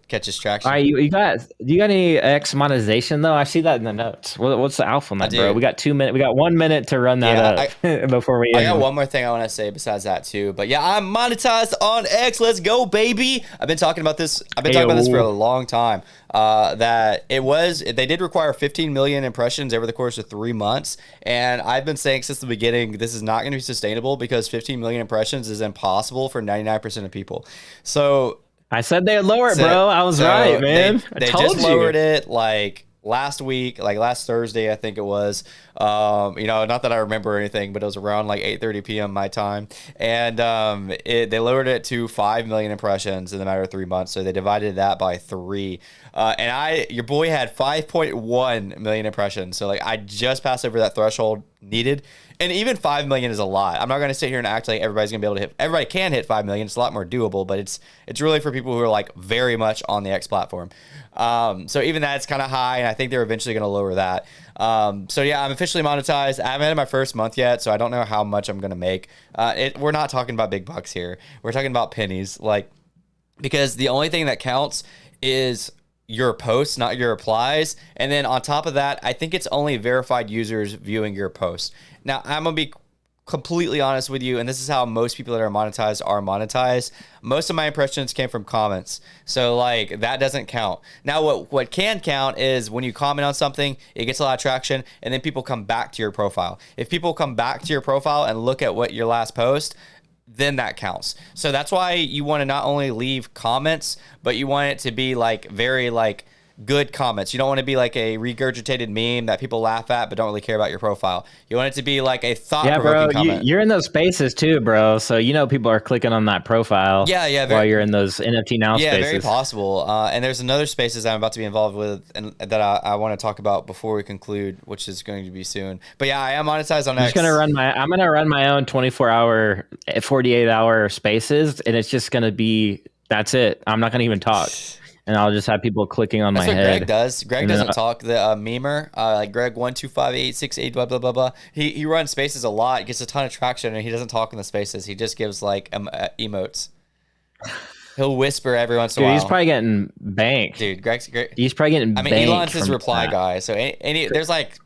catches traction. All right, do you got any X monetization though? I see that in the notes. What's the alpha on that, bro? We got 2 minutes. We got 1 minute to run that up before we. I got one more thing I want to say besides that too. But yeah, I'm monetized on X. Let's go, baby! I've been talking about this. For a long time. that they did require 15 million impressions over the course of 3 months. And I've been saying since the beginning, this is not going to be sustainable because 15 million impressions is impossible for 99% of people. So I said they'd lower it, so, bro. I was right, so man. I they just told you. lowered it like last week, like last Thursday, I think it was. Not that I remember anything, but it was around like 8:30 p.m. my time, and they lowered it to 5 million impressions in the matter of 3 months. So they divided that by three, and your boy had 5.1 million impressions. So like I just passed over that threshold needed. And even 5 million is a lot. I'm not going to sit here and act like everybody's going to be able to hit. Everybody can hit 5 million. It's a lot more doable, but it's really for people who are like very much on the X platform. So even that's kind of high, and I think they're eventually going to lower that. So yeah, I'm officially monetized. I haven't had my first month yet, so I don't know how much I'm going to make. We're not talking about big bucks here. We're talking about pennies, like because the only thing that counts is your posts, not your replies. And then on top of that, I think it's only verified users viewing your post. Now, I'm going to be completely honest with you, and this is how most people that are monetized. Most of my impressions came from comments. So like that doesn't count. Now what can count is when you comment on something, it gets a lot of traction, and then people come back to your profile. If people come back to your profile and look at what your last post, then that counts. So that's why you want to not only leave comments, but you want it to be like very like good comments. You don't want to be like a regurgitated meme that people laugh at but don't really care about your profile. You want it to be like a Yeah, thought-provoking bro, comment. you're in those spaces too, bro. So people are clicking on that profile Yeah, while you're in those NFT now yeah, very spaces. possible. And there's another spaces I'm about to be involved with, and that I want to talk about before we conclude, which is going to be soon. But yeah, I am monetized on X. I'm gonna run my own 24-hour, 48-hour spaces, and it's just gonna be that's it. I'm not gonna even talk, and I'll just have people clicking on That's my what Greg head. does. Greg And then doesn't talk. The memer, like Greg 1258868 blah blah blah blah. He runs spaces a lot, gets a ton of traction, and he doesn't talk in the spaces. He just gives like emotes. He'll whisper every once in a dude, he's while. probably getting banked. Dude, Greg's great. He's probably getting I mean, banked Elon's his from reply that. guy. So there's like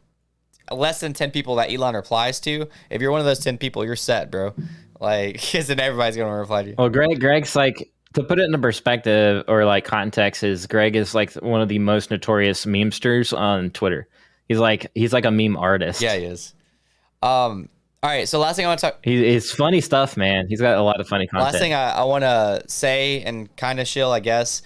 less than 10 people that Elon replies to. If you're one of those 10 people, you're set, bro. Like, because then everybody's gonna reply to you. Well, Greg's like, to put it into perspective or like context, is Greg is like one of the most notorious memesters on Twitter. He's like a meme Yeah, artist. he is. All right. So last thing I want to talk. It's funny stuff, man. He's got a lot of funny Last content. thing I want to say and kind of shill, I guess,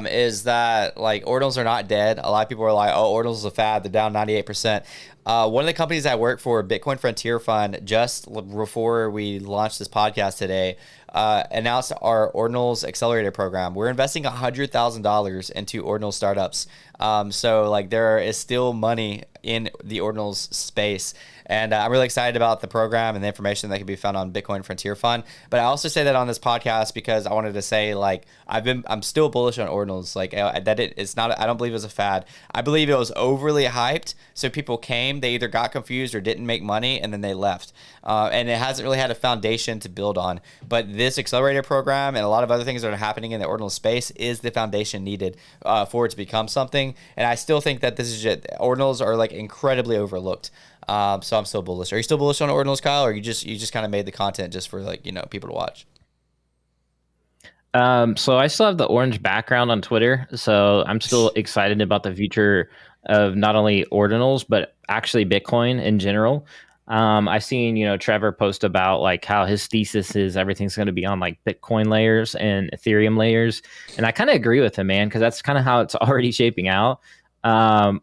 is that like ordinals are not dead. A lot of people are like, "Oh, ordinals is a fad. They're down 98%." One of the companies I work for, Bitcoin Frontier Fund, just before we launched this podcast today, announced our Ordinals Accelerator program. We're investing $100,000 into Ordinal startups. So like there is still money in the Ordinals space. And I'm really excited about the program and the information that can be found on Bitcoin Frontier Fund. But I also say that on this podcast because I wanted to say like I'm still bullish on ordinals. Like it's not. I don't believe it was a fad. I believe it was overly hyped. So people came, they either got confused or didn't make money, and then they left. And it hasn't really had a foundation to build on. But this accelerator program and a lot of other things that are happening in the ordinal space is the foundation needed for it to become something. And I still think that this is just, ordinals are like incredibly overlooked. So I'm still bullish. Are you still bullish on ordinals, Kyle, or you just kind of made the content just for like people to watch? So I still have the orange background on Twitter, so I'm still excited about the future of not only ordinals but actually Bitcoin in general. I've seen Trevor post about like how his thesis is everything's going to be on like Bitcoin layers and Ethereum layers, and I kind of agree with him, man, because that's kind of how it's already shaping out.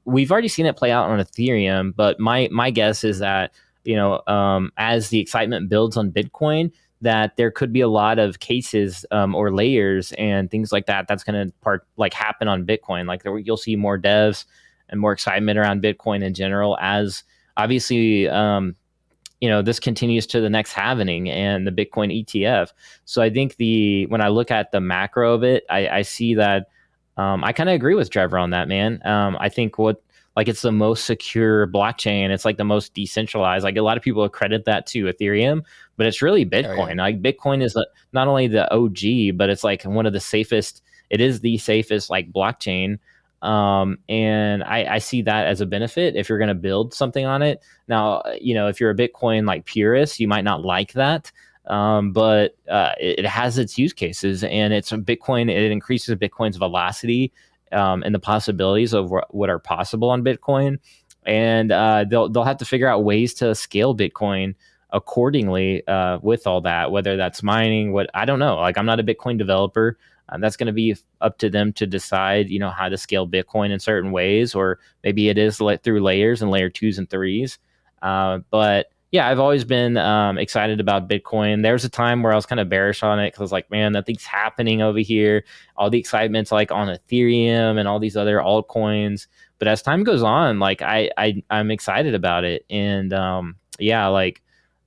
We've already seen it play out on Ethereum, but my guess is that as the excitement builds on Bitcoin, that there could be a lot of cases or layers and things like that that's going to happen on Bitcoin. Like you'll see more devs and more excitement around Bitcoin in general as obviously this continues to the next halvening and the Bitcoin ETF. So I think when I look at the macro of it, I see that I kind of agree with Trevor on that, man. I think it's the most secure blockchain. It's like the most decentralized. Like a lot of people accredit that to Ethereum, but it's really Oh, yeah. Bitcoin. Like Bitcoin is not only the OG, but it's like one of the safest. It is the safest like blockchain. And I see that as a benefit if you're going to build something on it. Now, if you're a Bitcoin like purist, you might not like that. But it has its use cases, and it's Bitcoin. It increases Bitcoin's velocity and the possibilities of what are possible on Bitcoin, and they'll have to figure out ways to scale Bitcoin accordingly with all that, whether that's mining, what I don't know. Like I'm not a Bitcoin developer. That's going to be up to them to decide, how to scale Bitcoin in certain ways, or maybe it is through layers and layer twos and threes. But yeah, I've always been excited about Bitcoin. There was a time where I was kind of bearish on it because I was like, man, nothing's happening over here. All the excitement's like on Ethereum and all these other altcoins. But as time goes on, like I'm excited about it, and yeah, like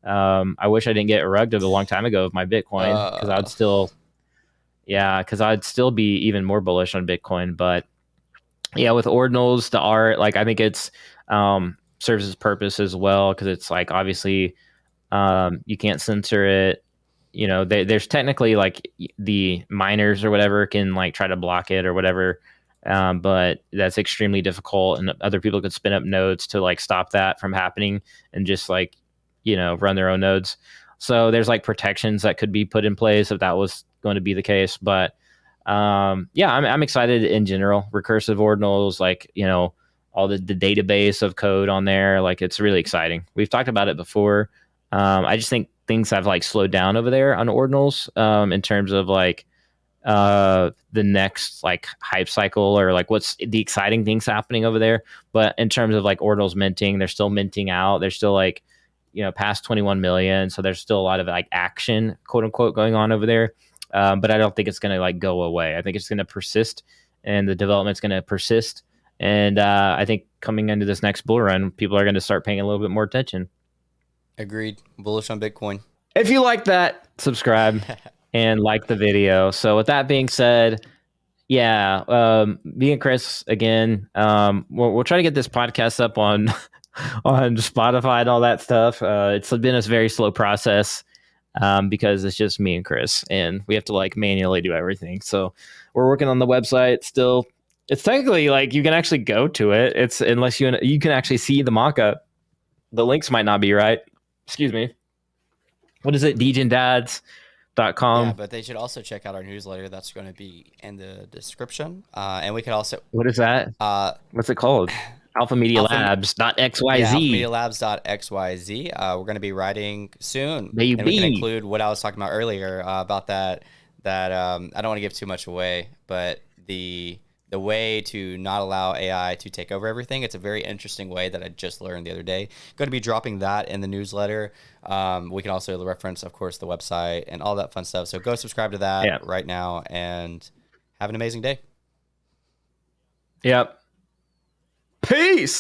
I wish I didn't get rugged a long time ago of my Bitcoin because Uh, I'd still be even more bullish on Bitcoin. But yeah, with ordinals, the art, like I think it's serves its purpose as well because it's like obviously you can't censor it. There's technically like the miners or whatever can like try to block it or whatever, but that's extremely difficult. And other people could spin up nodes to like stop that from happening and just like run their own nodes. So there's like protections that could be put in place if that was going to be the case. But yeah, I'm excited in general. Recursive ordinals, like all the database of code on there, like it's really exciting. We've talked about it before. I just think things have like slowed down over there on ordinals in terms of like the next like hype cycle or like what's the exciting things happening over there. But in terms of like ordinals minting, they're still minting out. They're still like past 21 million, so there's still a lot of like action, quote unquote, going on over there. But I don't think it's going to like go away. I think it's going to persist, and the development's going to persist. And I think coming into this next bull run, people are going to start paying a little bit more attention. Agreed. Bullish on Bitcoin. If you like that, subscribe and like the video. So with that being said, yeah, me and Chris again, we'll try to get this podcast up on on Spotify and all that stuff. It's been a very slow process because it's just me and Chris, and we have to like manually do everything. So we're working on the website still. It's technically like you can actually go to it. It's unless you can actually see the mock-up. The links might not be right. Excuse me. What is it? Yeah, DJandads.com. but they should also check out our newsletter. That's going to be in the description. And we could also What is that? uh, What's it called? Alpha Media Alpha Labs. yeah, .xyz. alphamedialabs.xyz. We're going to be writing soon, and we can Baby. include what I was talking about earlier about that I don't want to give too much away, but the way to not allow AI to take over everything. It's a very interesting way that I just learned the other day. Going to be dropping that in the newsletter. We can also reference, of course, the website and all that fun stuff. So go subscribe to that Yeah. right now and have an amazing day. Yep. Peace.